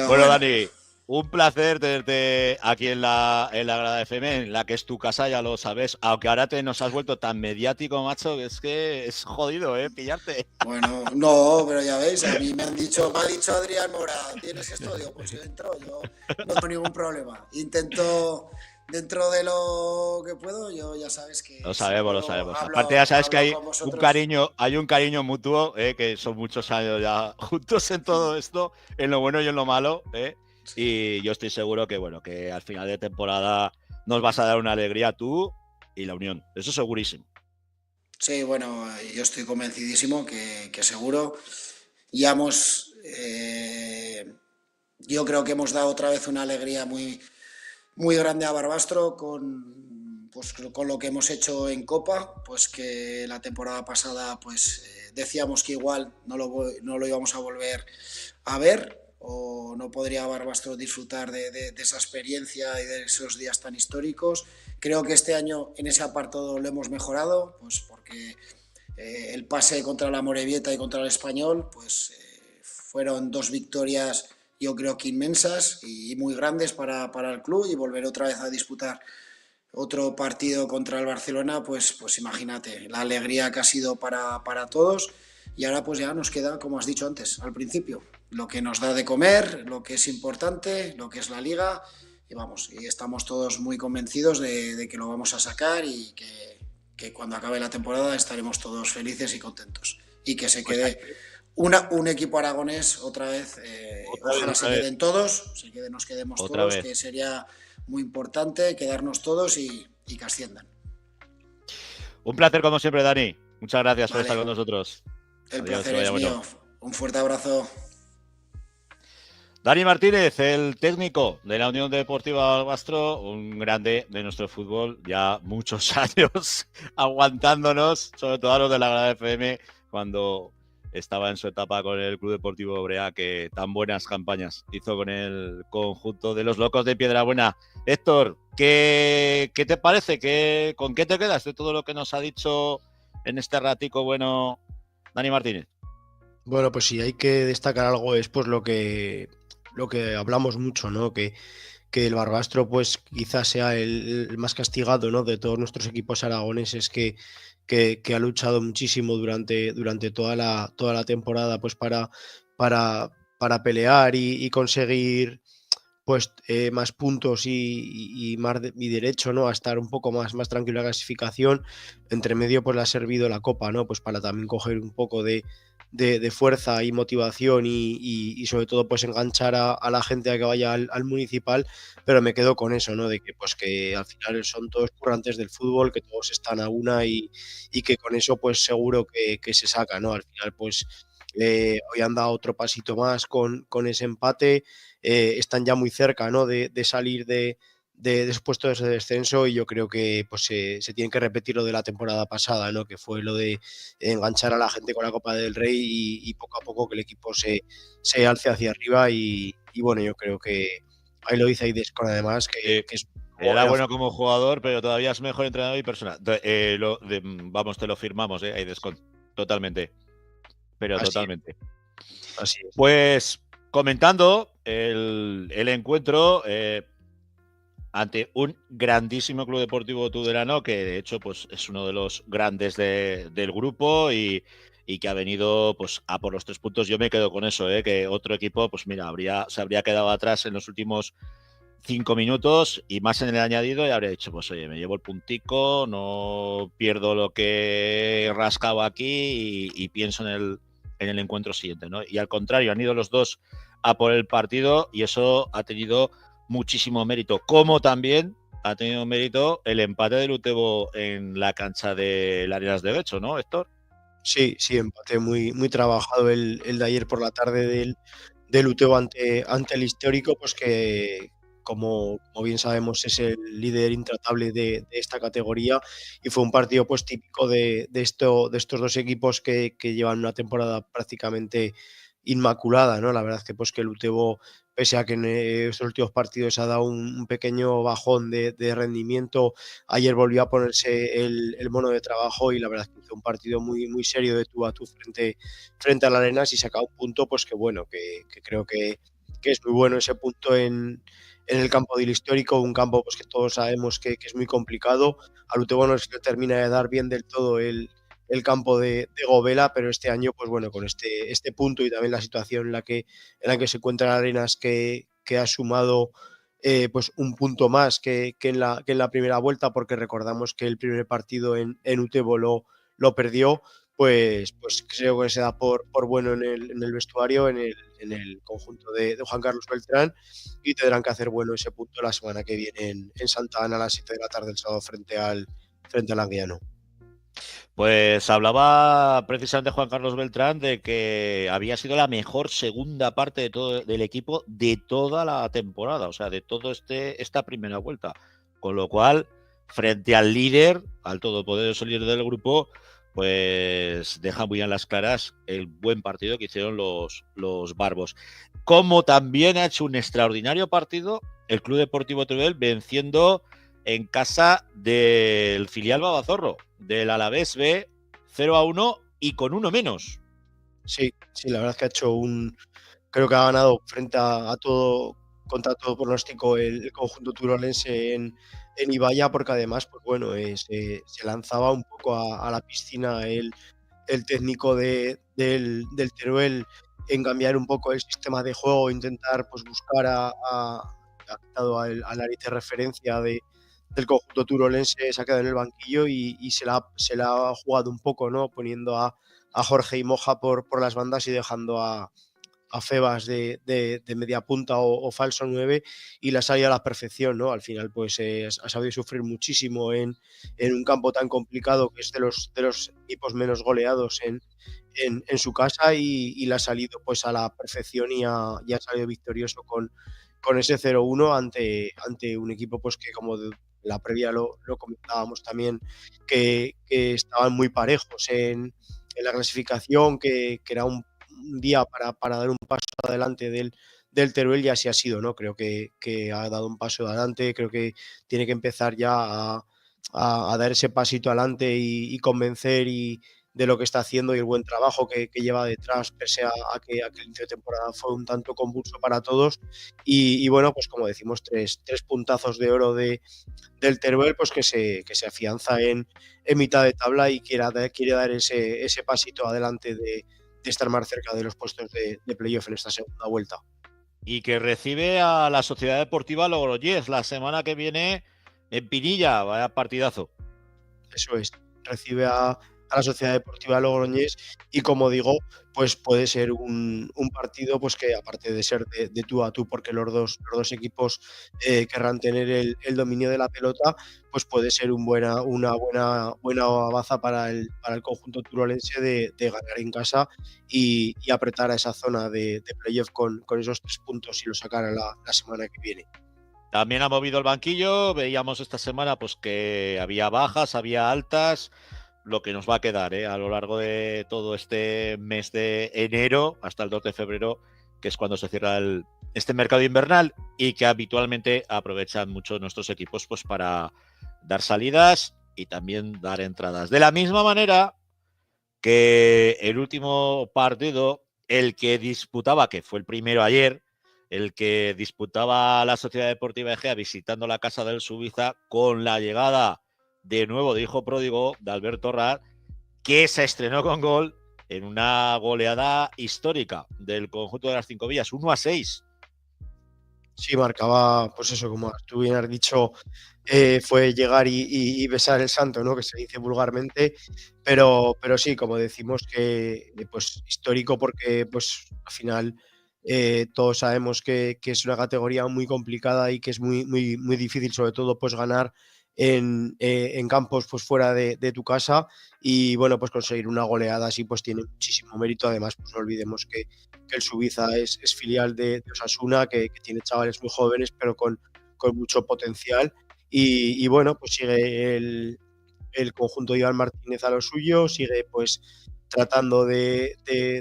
Speaker 1: Bueno, Dani, un placer tenerte aquí en la Grada FM, en la que es tu casa, ya lo sabes. Aunque ahora nos has vuelto tan mediático, macho, que es jodido, pillarte.
Speaker 8: Bueno, no, pero ya veis, a mí me ha dicho Adrián Mora, ¿tienes esto? Digo, pues yo entro, yo no tengo ningún problema. Intento, dentro de lo que puedo, yo ya sabes que...
Speaker 1: Lo sabemos. Aparte ya sabes que hay un cariño mutuo, que son muchos años ya juntos en todo esto, en lo bueno y en lo malo, Y yo estoy seguro que, bueno, que al final de temporada nos vas a dar una alegría tú y la Unión. Eso segurísimo.
Speaker 8: Sí, bueno, yo estoy convencidísimo que seguro. Ya yo creo que hemos dado otra vez una alegría muy, muy grande a Barbastro con lo que hemos hecho en Copa, pues que la temporada pasada decíamos que igual no lo íbamos a volver a ver, o no podría Barbastro disfrutar de esa experiencia y de esos días tan históricos. Creo que este año en ese apartado lo hemos mejorado, pues porque el pase contra la Amorebieta y contra el Español, fueron 2 victorias, yo creo que inmensas y muy grandes para el club, y volver otra vez a disputar otro partido contra el Barcelona, pues imagínate, la alegría que ha sido para todos. Y ahora pues ya nos queda, como has dicho antes, al principio, lo que nos da de comer, lo que es importante, lo que es la Liga, y estamos todos muy convencidos de que lo vamos a sacar y que cuando acabe la temporada estaremos todos felices y contentos. Y que se quede un equipo aragonés otra vez, ojalá se queden todos, nos quedemos todos, que sería muy importante quedarnos todos y que asciendan.
Speaker 1: Un placer como siempre, Dani. Muchas gracias por estar con nosotros.
Speaker 8: El placer es mío. Un fuerte abrazo.
Speaker 1: Dani Martínez, el técnico de la Unión Deportiva Barbastro, un grande de nuestro fútbol, ya muchos años aguantándonos, sobre todo a los de la Grada FM, cuando estaba en su etapa con el Club Deportivo Brea, que tan buenas campañas hizo con el conjunto de los Locos de Piedrabuena. Héctor, ¿qué te parece? ¿Con qué te quedas de todo lo que nos ha dicho en este ratico bueno Dani Martínez?
Speaker 7: Bueno, pues si hay que destacar algo es pues lo que hablamos mucho, ¿no? Que el Barbastro pues quizás sea el más castigado, ¿no?, de todos nuestros equipos aragoneses, que ha luchado muchísimo durante toda la temporada pues para pelear y conseguir pues más puntos y más y derecho, ¿no?, a estar un poco más tranquilo en la clasificación. Entre medio pues le ha servido la Copa, ¿no?, pues para también coger un poco de fuerza y motivación y sobre todo pues enganchar a la gente a que vaya al municipal. Pero me quedo con eso, ¿no?, de que pues que al final son todos currantes del fútbol, que todos están a una y que con eso pues seguro que se saca, ¿no? Al final pues Hoy han dado otro pasito más con ese empate. Están ya muy cerca, ¿no?, de salir de esos puestos de descenso, y yo creo que pues se tiene que repetir lo de la temporada pasada, ¿no?, que fue lo de enganchar a la gente con la Copa del Rey y poco a poco que el equipo se alce hacia arriba y bueno, yo creo que ahí lo dice Aidescon además, que es
Speaker 1: Era bueno como jugador, pero todavía es mejor entrenador y persona. Vamos, te lo firmamos, ahí totalmente. Pero
Speaker 7: así,
Speaker 1: totalmente.
Speaker 7: Así es.
Speaker 1: Pues comentando el encuentro ante un grandísimo Club Deportivo Tudelano, que de hecho pues es uno de los grandes del grupo y que ha venido pues a por los 3 puntos. Yo me quedo con eso, que otro equipo pues mira, se habría quedado atrás en los últimos 5 minutos y más en el añadido y habría dicho, pues oye, me llevo el puntico, no pierdo lo que he rascado aquí y pienso en el encuentro siguiente, ¿no? Y al contrario, han ido los dos a por el partido y eso ha tenido muchísimo mérito, como también ha tenido mérito el empate del Utebo en la cancha de las Arenas de Guecho, ¿no, Héctor?
Speaker 7: Sí, empate muy, muy trabajado el de ayer por la tarde del Utebo ante el histórico, pues que como bien sabemos es el líder intratable de esta categoría, y fue un partido pues típico de estos dos equipos que llevan una temporada prácticamente inmaculada, ¿no? La verdad que pues que el Utebo, pese a que en estos últimos partidos ha dado un pequeño bajón de rendimiento, ayer volvió a ponerse el mono de trabajo y la verdad es que hizo un partido muy, muy serio de tú a tú frente a la Arenas y saca un punto pues que bueno, que creo que es muy bueno ese punto en el campo del histórico, un campo pues que todos sabemos que es muy complicado. Al Utebo no se le termina de dar bien del todo el campo de Govela, pero este año, pues bueno, con este punto y también la situación en la que se encuentra Arenas, que ha sumado pues un punto más que en la primera vuelta, porque recordamos que el primer partido en Utebo lo perdió, pues creo que se da por bueno en el vestuario, en el conjunto de Juan Carlos Beltrán, y tendrán que hacer bueno ese punto la semana que viene en Santa Ana a las 7 de la tarde el sábado frente al Anguiano.
Speaker 1: Pues hablaba precisamente Juan Carlos Beltrán de que había sido la mejor segunda parte de todo del equipo de toda la temporada, o sea, de todo esta primera vuelta. Con lo cual, frente al líder, al todopoderoso líder del grupo, pues deja muy en las claras el buen partido que hicieron los barbos. Como también ha hecho un extraordinario partido el Club Deportivo Teruel, venciendo en casa del filial Babazorro, del Alavés B, 0-1 y con uno menos.
Speaker 7: Sí, la verdad es que ha hecho creo que ha ganado frente a todo, contra todo pronóstico el conjunto turolense en Ibaya, porque además, pues bueno, se lanzaba un poco a la piscina el técnico del Teruel en cambiar un poco el sistema de juego, intentar pues buscar adaptado al área de referencia del conjunto turolense, se ha quedado en el banquillo y se la ha jugado un poco, ¿no? Poniendo a Jorge y Moja por las bandas y dejando a Febas de media punta o falso 9, y la salida a la perfección, ¿no? Al final pues ha sabido sufrir muchísimo en un campo tan complicado, que es de los equipos menos goleados en su casa, y la ha salido pues a la perfección y ha salido victorioso con ese 0-1 ante un equipo pues que, como la previa lo comentábamos también, que estaban muy parejos en la clasificación, que era un día para dar un paso adelante del Teruel, y así ha sido, ¿no? Creo que ha dado un paso adelante, creo que tiene que empezar ya a dar ese pasito adelante y convencer de lo que está haciendo y el buen trabajo que lleva detrás, pese a que el inicio de temporada fue un tanto convulso para todos. Y bueno, pues como decimos, tres puntazos de oro del Teruel, pues que se afianza en mitad de tabla y quiere dar ese pasito adelante de estar más cerca de los puestos de playoff en esta segunda vuelta.
Speaker 1: Y que recibe a la Sociedad Deportiva Logroñés la semana que viene en Pinilla. Vaya partidazo.
Speaker 7: Eso es, recibe a a la Sociedad Deportiva Logroñés, y como digo, pues puede ser un partido pues que, aparte de ser de tú a tú, porque los dos equipos querrán tener el dominio de la pelota, pues puede ser una buena baza para el conjunto turolense de ganar en casa y apretar a esa zona de playoff con esos 3 puntos y lo sacar la semana que viene.
Speaker 1: También ha movido el banquillo. Veíamos esta semana pues que había bajas, había altas. Lo que nos va a quedar a lo largo de todo este mes de enero hasta el 2 de febrero, que es cuando se cierra este mercado invernal, y que habitualmente aprovechan mucho nuestros equipos pues para dar salidas y también dar entradas. De la misma manera que el último partido, el que disputaba, que fue el primero ayer, el que disputaba la Sociedad Deportiva Egea visitando la casa del Subiza, con la llegada de nuevo de hijo pródigo de Alberto Rad, que se estrenó con gol en una goleada histórica del conjunto de las Cinco Villas, 1-6.
Speaker 7: Sí, marcaba, pues eso, como tú bien has dicho, fue llegar y besar el santo, ¿no? Que se dice vulgarmente, pero sí, como decimos, que pues histórico, porque pues al final todos sabemos que es una categoría muy complicada y que es muy difícil, sobre todo pues ganar en campos pues fuera de tu casa, y bueno, pues conseguir una goleada así pues tiene muchísimo mérito. Además, pues no olvidemos que el Subiza es filial de Osasuna, que tiene chavales muy jóvenes pero con mucho potencial, y bueno, pues sigue el conjunto de Iván Martínez a lo suyo, sigue pues tratando de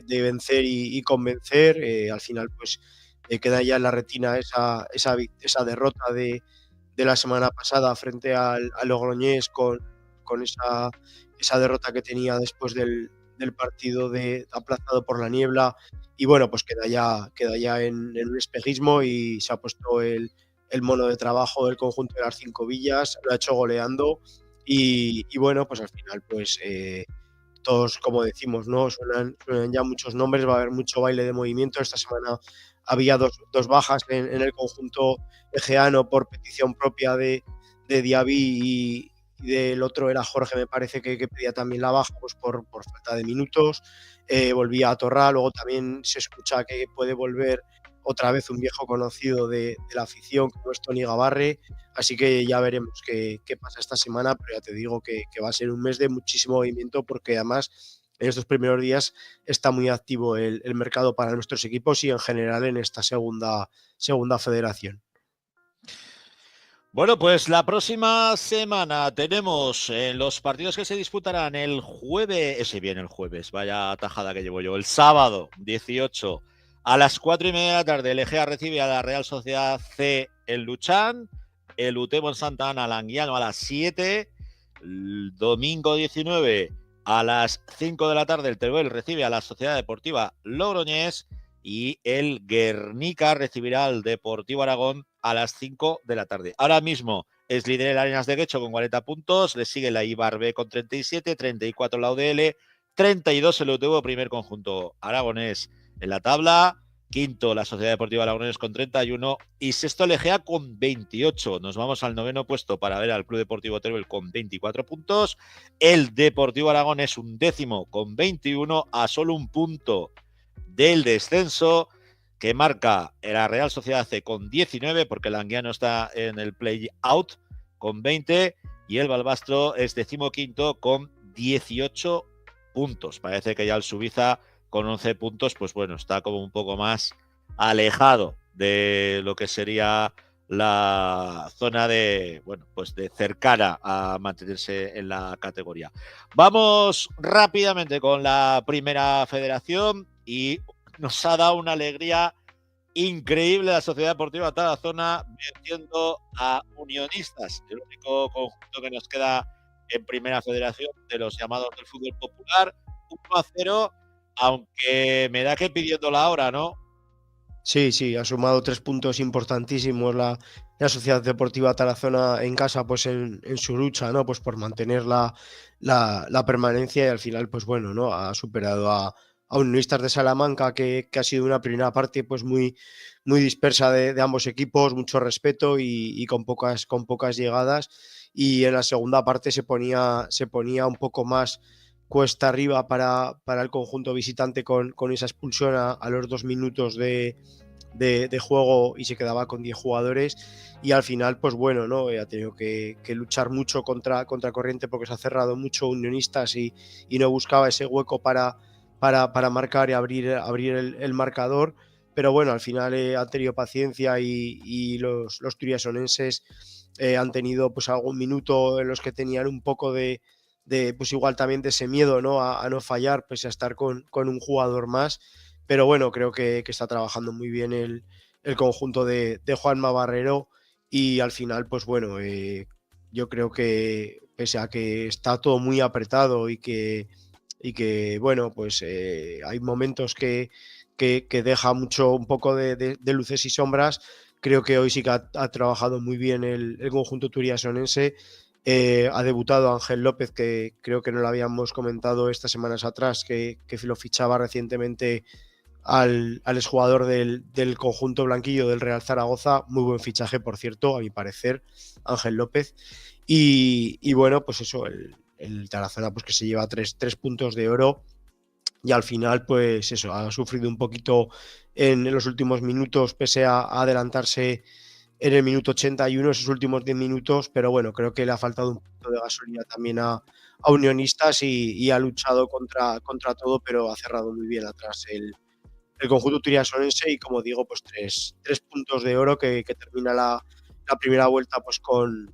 Speaker 7: vencer y convencer. Al final pues queda ya en la retina esa derrota de la semana pasada frente al Logroñés, con esa derrota que tenía después del partido aplazado por la niebla, y bueno, pues queda ya en un espejismo, y se ha puesto el mono de trabajo del conjunto de las Cinco Villas, lo ha hecho goleando, y bueno, pues al final pues todos, como decimos, ¿no? Suenan ya muchos nombres, va a haber mucho baile de movimiento. Esta semana había dos bajas en el conjunto egeano por petición propia de Diaby, y del otro era Jorge, me parece que pedía también la baja pues por falta de minutos. Volvía a Torra, luego también se escucha que puede volver otra vez un viejo conocido de la afición, como es Toni Gabarre. Así que ya veremos qué pasa esta semana, pero ya te digo que va a ser un mes de muchísimo movimiento, porque además en estos primeros días está muy activo el mercado para nuestros equipos y en general en esta segunda federación.
Speaker 1: Bueno, pues la próxima semana tenemos los partidos que se disputarán el jueves, vaya tajada que llevo yo, el sábado 18 a las 4:30 de la tarde. El Egea recibe a la Real Sociedad C en Luchán, el Utebo en Santa Ana al Anguiano a las 7, el domingo 19 a las 5 de la tarde el Teruel recibe a la Sociedad Deportiva Logroñés, y el Guernica recibirá al Deportivo Aragón a las 5 de la tarde. Ahora mismo es líder el Arenas de Guecho con 40 puntos, le sigue la Ibar B con 37, 34 la UDL, 32 el UTV, primer conjunto aragonés en la tabla, quinto la Sociedad Deportiva Aragonés con 31 y sexto el Egea con 28. Nos vamos al noveno puesto para ver al Club Deportivo Teruel con 24 puntos. El Deportivo Aragón es un décimo con 21, a solo un punto del descenso, que marca la Real Sociedad C con 19, porque el Anguiano está en el play-out con 20, y el Balbastro es 15º con 18 puntos. Parece que ya el Subiza con 11 puntos, pues bueno, está como un poco más alejado de lo que sería la zona de, bueno, pues de cercana a mantenerse en la categoría. Vamos rápidamente con la primera federación, y nos ha dado una alegría increíble la Sociedad Deportiva Tarazona venciendo a Unionistas, el único conjunto que nos queda en primera federación de los llamados del fútbol popular, 1-0, aunque me da que pidiendo la hora, ¿no?
Speaker 7: Sí, ha sumado 3 puntos importantísimos la Sociedad Deportiva Tarazona en casa, pues en su lucha, ¿no? Pues por mantener la permanencia, y al final, pues bueno, ¿no? Ha superado a Unionistas de Salamanca, que ha sido una primera parte pues muy dispersa de ambos equipos, mucho respeto y con pocas llegadas, y en la segunda parte se ponía un poco más cuesta arriba para el conjunto visitante con esa expulsión a los 2 minutos de juego y se quedaba con 10 jugadores y al final pues bueno, ¿no? Ha tenido que luchar mucho contra corriente porque se ha cerrado mucho Unionistas y no buscaba ese hueco para marcar y abrir el marcador, pero bueno, al final han tenido paciencia y los turiasonenses han tenido pues algún minuto en los que tenían un poco de pues igual también de ese miedo, ¿no? A no fallar pese a estar con un jugador más. Pero bueno, creo que está trabajando muy bien el conjunto de Juanma Barrero y al final, pues bueno, yo creo que pese a que está todo muy apretado y que bueno, pues hay momentos que deja un poco de luces y sombras, creo que hoy sí que ha trabajado muy bien el conjunto turiasonense. Ha debutado Ángel López, que creo que no lo habíamos comentado estas semanas atrás, que lo fichaba recientemente al exjugador del conjunto blanquillo del Real Zaragoza. Muy buen fichaje, por cierto, a mi parecer, Ángel López. Y bueno, pues eso, el Tarazona pues que se lleva 3 puntos de oro y al final pues eso, ha sufrido un poquito en los últimos minutos pese a adelantarse en el minuto 81, esos últimos 10 minutos, pero bueno, creo que le ha faltado un poquito de gasolina también a Unionistas y ha luchado contra todo, pero ha cerrado muy bien atrás el conjunto turiasonense y como digo, pues 3 puntos de oro que termina la primera vuelta pues con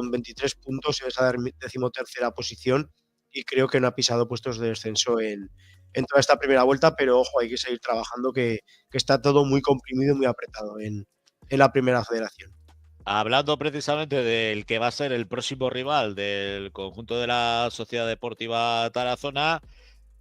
Speaker 7: 23 puntos en esa 13ª posición y creo que no ha pisado puestos de descenso en toda esta primera vuelta, pero ojo, hay que seguir trabajando que está todo muy comprimido y muy apretado en la primera federación.
Speaker 1: Hablando precisamente del que va a ser el próximo rival del conjunto de la Sociedad Deportiva Tarazona,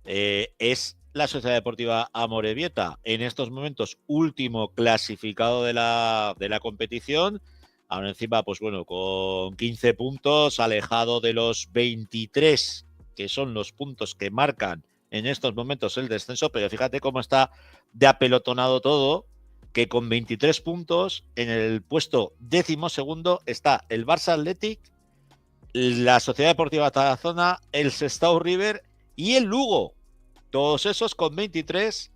Speaker 1: es la Sociedad Deportiva Amorebieta, en estos momentos último clasificado de la competición, ahora encima pues bueno, con 15 puntos, alejado de los 23 que son los puntos que marcan en estos momentos el descenso, pero fíjate cómo está de apelotonado todo, que con 23 puntos en el puesto 12º está el Barça Athletic, la Sociedad Deportiva Tarazona, el Sestao River y el Lugo. Todos esos con 23.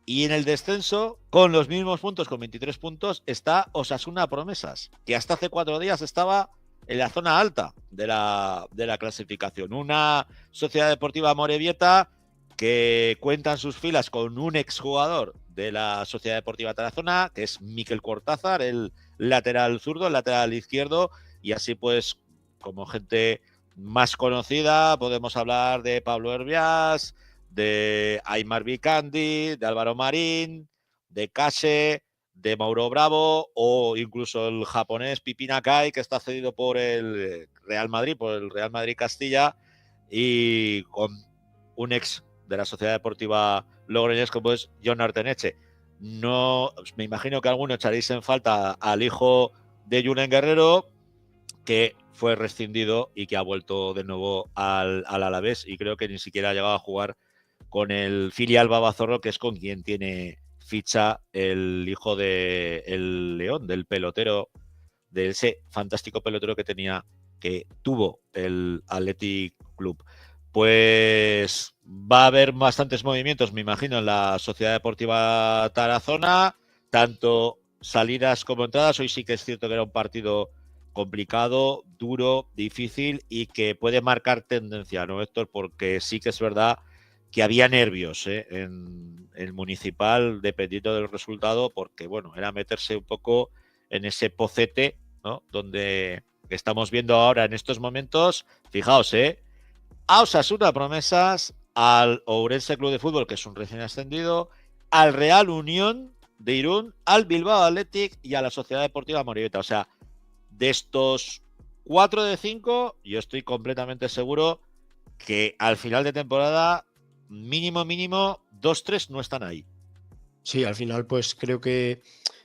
Speaker 1: Y en el descenso, con los mismos puntos, con 23 puntos, está Osasuna Promesas, que hasta hace 4 días estaba en la zona alta de la clasificación. Una Sociedad Deportiva Amorebieta que cuenta en sus filas con un exjugador de la Sociedad Deportiva Tarazona, que es Miquel Cortázar, el lateral zurdo, el lateral izquierdo, y así pues, como gente más conocida, podemos hablar de Pablo Herbiás, de Aymar Vicandi, de Álvaro Marín, de Case, de Mauro Bravo o incluso el japonés Pipina Kai, que está cedido por el Real Madrid, por el Real Madrid Castilla, y con un ex de la Sociedad Deportiva Logroñés como es Jon Arteneche. No, me imagino que alguno echaréis en falta al hijo de Julen Guerrero, que fue rescindido y que ha vuelto de nuevo al Alavés, y creo que ni siquiera ha llegado a jugar con el filial Babazorro, que es con quien tiene ficha el hijo de el León, del pelotero, de ese fantástico pelotero que tuvo el Athletic Club. Pues va a haber bastantes movimientos, me imagino, en la Sociedad Deportiva Tarazona, tanto salidas como entradas. Hoy sí que es cierto que era un partido complicado, duro, difícil y que puede marcar tendencia, ¿no, Héctor? Porque sí que es verdad que había nervios en el Municipal, dependiendo del resultado, porque bueno, era meterse un poco en ese pocete, ¿no? Donde estamos viendo ahora en estos momentos, fijaos, a Osasuna Promesas, al Ourense Club de Fútbol, que es un recién ascendido, al Real Unión de Irún, al Bilbao Athletic y a la Sociedad Deportiva Amorebieta. O sea, de estos 4 de 5, yo estoy completamente seguro que al final de temporada mínimo 2-3 no están ahí.
Speaker 7: Sí, al final pues creo que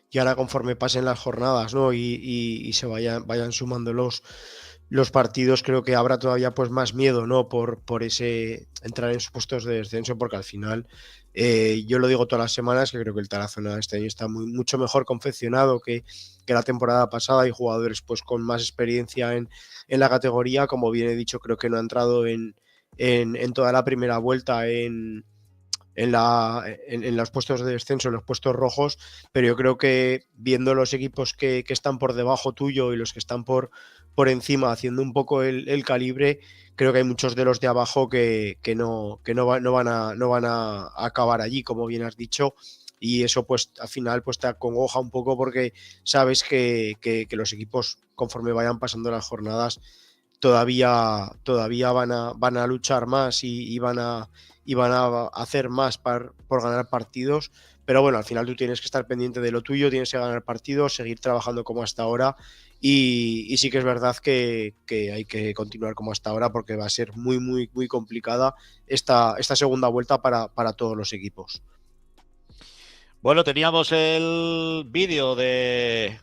Speaker 7: y ahora conforme pasen las jornadas, ¿no? y se vayan sumando los partidos, creo que habrá todavía pues más miedo, ¿no? Por ese entrar en sus puestos de descenso, porque al final yo lo digo todas las semanas que creo que el Tarazona este año está mucho mejor confeccionado que la temporada pasada. Hay jugadores pues con más experiencia en la categoría, como bien he dicho, creo que no ha entrado en en toda la primera vuelta en los puestos de descenso, en los puestos rojos, pero yo creo que viendo los equipos que están por debajo tuyo y los que están por encima, haciendo un poco el calibre, creo que hay muchos de los de abajo que no van a acabar allí, como bien has dicho, y eso pues al final pues te acongoja un poco porque sabes que los equipos, conforme vayan pasando las jornadas, todavía van a luchar más y van a hacer más por ganar partidos, pero bueno, al final tú tienes que estar pendiente de lo tuyo, tienes que ganar partidos, seguir trabajando como hasta ahora y sí que es verdad que hay que continuar como hasta ahora porque va a ser muy, muy, muy complicada esta segunda vuelta para todos los equipos.
Speaker 1: Bueno, teníamos el vídeo de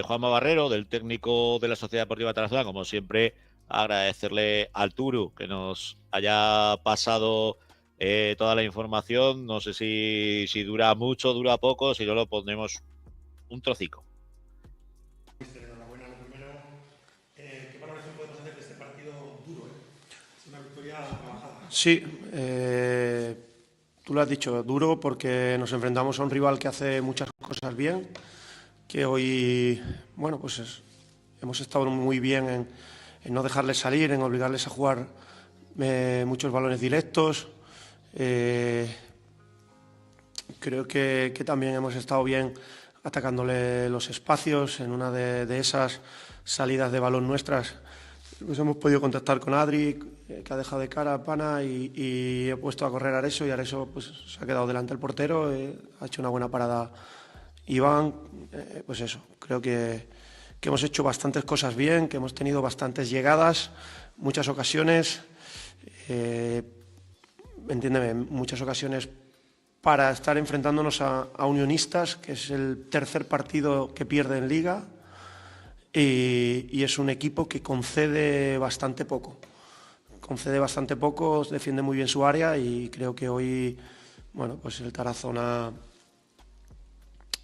Speaker 1: Juanma Barrero, del técnico de la Sociedad Deportiva Tarazona. Como siempre, agradecerle al Turu que nos haya pasado toda la información. No sé si dura mucho, dura poco, si no lo pondremos un trocico.
Speaker 9: Enhorabuena, lo primero. ¿Qué valoración podemos hacer de este partido duro? Es una victoria trabajada. Sí, tú lo has dicho, duro porque nos enfrentamos a un rival que hace muchas cosas bien, que hoy, bueno, pues hemos estado muy bien en no dejarles salir, en obligarles a jugar muchos balones directos. Creo que también hemos estado bien atacándole los espacios. En una de esas salidas de balón nuestras pues hemos podido contactar con Adri, que ha dejado de cara a Pana y he puesto a correr a Areso y Areso pues, se ha quedado delante del portero, ha hecho una buena parada Iván. Pues eso, creo que hemos hecho bastantes cosas bien, que hemos tenido bastantes llegadas, muchas ocasiones, entiéndeme, muchas ocasiones para estar enfrentándonos a Unionistas, que es el tercer partido que pierde en Liga, y es un equipo que concede bastante poco. Defiende muy bien su área y creo que hoy, bueno, pues el Tarazona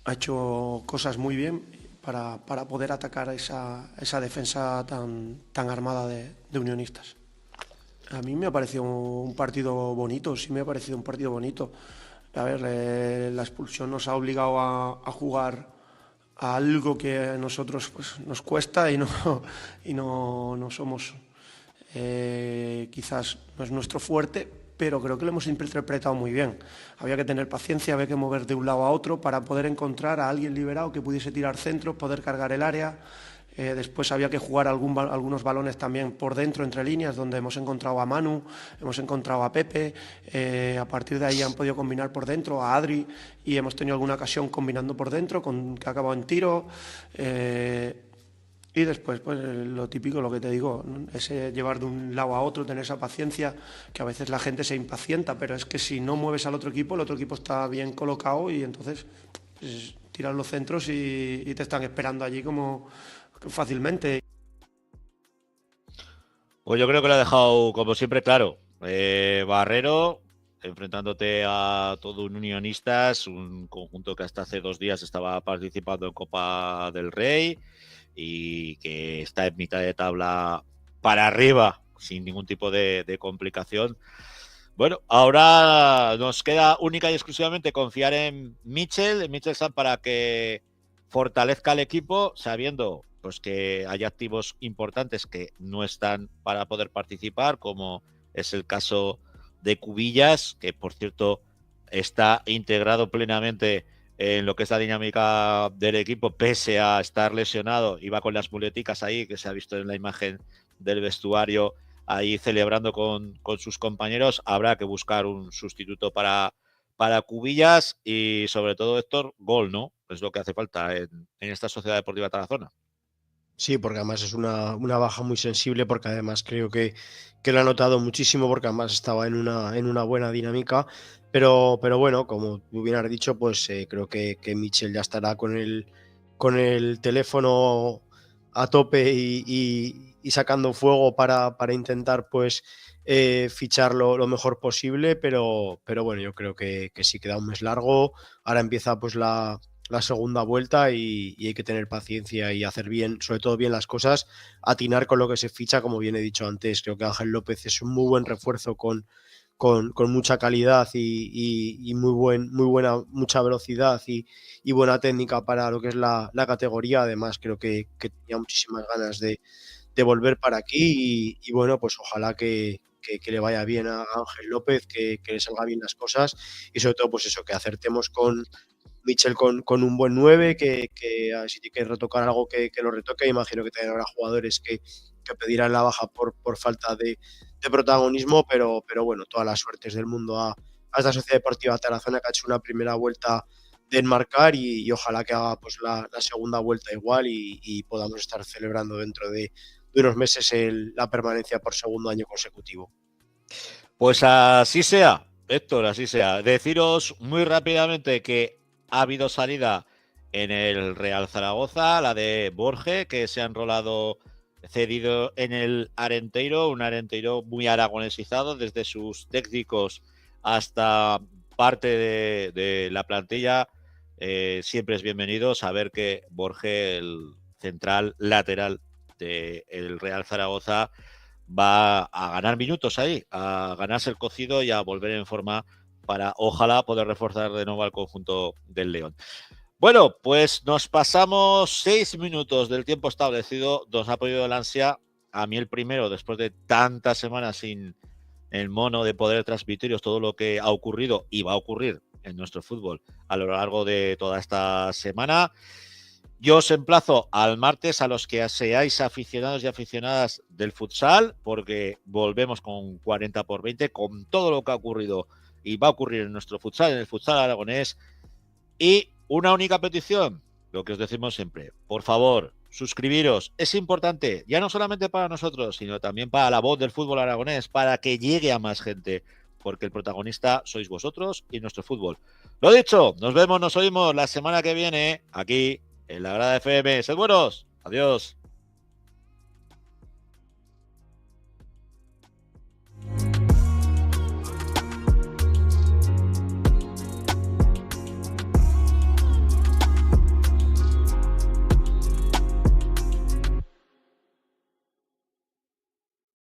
Speaker 9: ha hecho cosas muy bien para poder atacar esa defensa tan armada de Unionistas. A mí me ha parecido un partido bonito, A ver, la expulsión nos ha obligado a jugar a algo que a nosotros pues, nos cuesta y no somos, quizás no es nuestro fuerte, pero creo que lo hemos interpretado muy bien. Había que tener paciencia, había que mover de un lado a otro para poder encontrar a alguien liberado que pudiese tirar centros, poder cargar el área. Después había que jugar algunos balones también por dentro, entre líneas, donde hemos encontrado a Manu, hemos encontrado a Pepe. A partir de ahí han podido combinar por dentro a Adri y hemos tenido alguna ocasión combinando por dentro, que ha acabado en tiro. Y después, pues lo típico, lo que te digo, ese llevar de un lado a otro, tener esa paciencia, que a veces la gente se impacienta, pero es que si no mueves al otro equipo, el otro equipo está bien colocado y entonces pues, tiras los centros y te están esperando allí como fácilmente.
Speaker 1: Pues yo creo que lo ha dejado, como siempre, claro. Barrero, enfrentándote a todo un Unionistas, un conjunto que hasta hace 2 días estaba participando en Copa del Rey y que está en mitad de tabla para arriba, sin ningún tipo de complicación. Bueno, ahora nos queda única y exclusivamente confiar en Mitchell Sam, para que fortalezca el equipo, sabiendo pues que hay activos importantes que no están para poder participar, como es el caso de Cubillas, que por cierto está integrado plenamente en lo que es la dinámica del equipo, pese a estar lesionado, y va con las muleticas ahí, que se ha visto en la imagen del vestuario, ahí celebrando con sus compañeros. Habrá que buscar un sustituto para Cubillas y sobre todo, Héctor, gol, ¿no? Es lo que hace falta en esta Sociedad Deportiva Tarazona.
Speaker 7: Sí, porque además es una baja muy sensible, porque además creo que lo ha notado muchísimo, porque además estaba en una buena dinámica, pero bueno, como tú bien has dicho, pues creo que Mitchell ya estará con el teléfono a tope y sacando fuego para intentar pues fichar lo mejor posible, pero bueno, yo creo que sí queda un mes largo. Ahora empieza pues la la segunda vuelta y hay que tener paciencia y hacer bien, sobre todo bien las cosas, atinar con lo que se ficha, como bien he dicho antes. Creo que Ángel López es un muy buen refuerzo con mucha calidad y mucha velocidad y buena técnica para lo que es la categoría. Además, creo que tenía muchísimas ganas de volver para aquí y bueno, pues ojalá que le vaya bien a Ángel López, que le salgan bien las cosas y sobre todo pues eso, que acertemos con Michel con un buen 9, que si tiene que retocar algo que lo retoque. Imagino que también habrá jugadores que pedirán la baja por falta de protagonismo, pero bueno, todas las suertes del mundo a esta Sociedad Deportiva Tarazona, que ha hecho una primera vuelta de enmarcar y ojalá que haga pues la segunda vuelta igual y podamos estar celebrando dentro de unos meses la permanencia por segundo año consecutivo.
Speaker 1: Pues así sea, Héctor, así sea. Deciros muy rápidamente que ha habido salida en el Real Zaragoza, la de Borge, que se ha enrolado cedido en el Arenteiro, un Arenteiro muy aragonesizado, desde sus técnicos hasta parte de la plantilla. Siempre es bienvenido saber que Borge, el central lateral del Real Zaragoza, va a ganar minutos ahí, a ganarse el cocido y a volver en forma para, ojalá, poder reforzar de nuevo al conjunto del León. Bueno, pues nos pasamos 6 minutos del tiempo establecido. Nos ha podido el ansia, a mí el primero, después de tantas semanas sin el mono de poder transmitiros todo lo que ha ocurrido y va a ocurrir en nuestro fútbol a lo largo de toda esta semana. Yo os emplazo al martes a los que seáis aficionados y aficionadas del futsal, porque volvemos con 40x20, con todo lo que ha ocurrido y va a ocurrir en nuestro futsal, en el futsal aragonés. Y una única petición, lo que os decimos siempre, por favor, suscribiros. Es importante, ya no solamente para nosotros, sino también para la voz del fútbol aragonés, para que llegue a más gente, porque el protagonista sois vosotros y nuestro fútbol. Lo dicho, nos vemos, nos oímos la semana que viene aquí en La Grada FM. ¡Sed buenos! Adiós.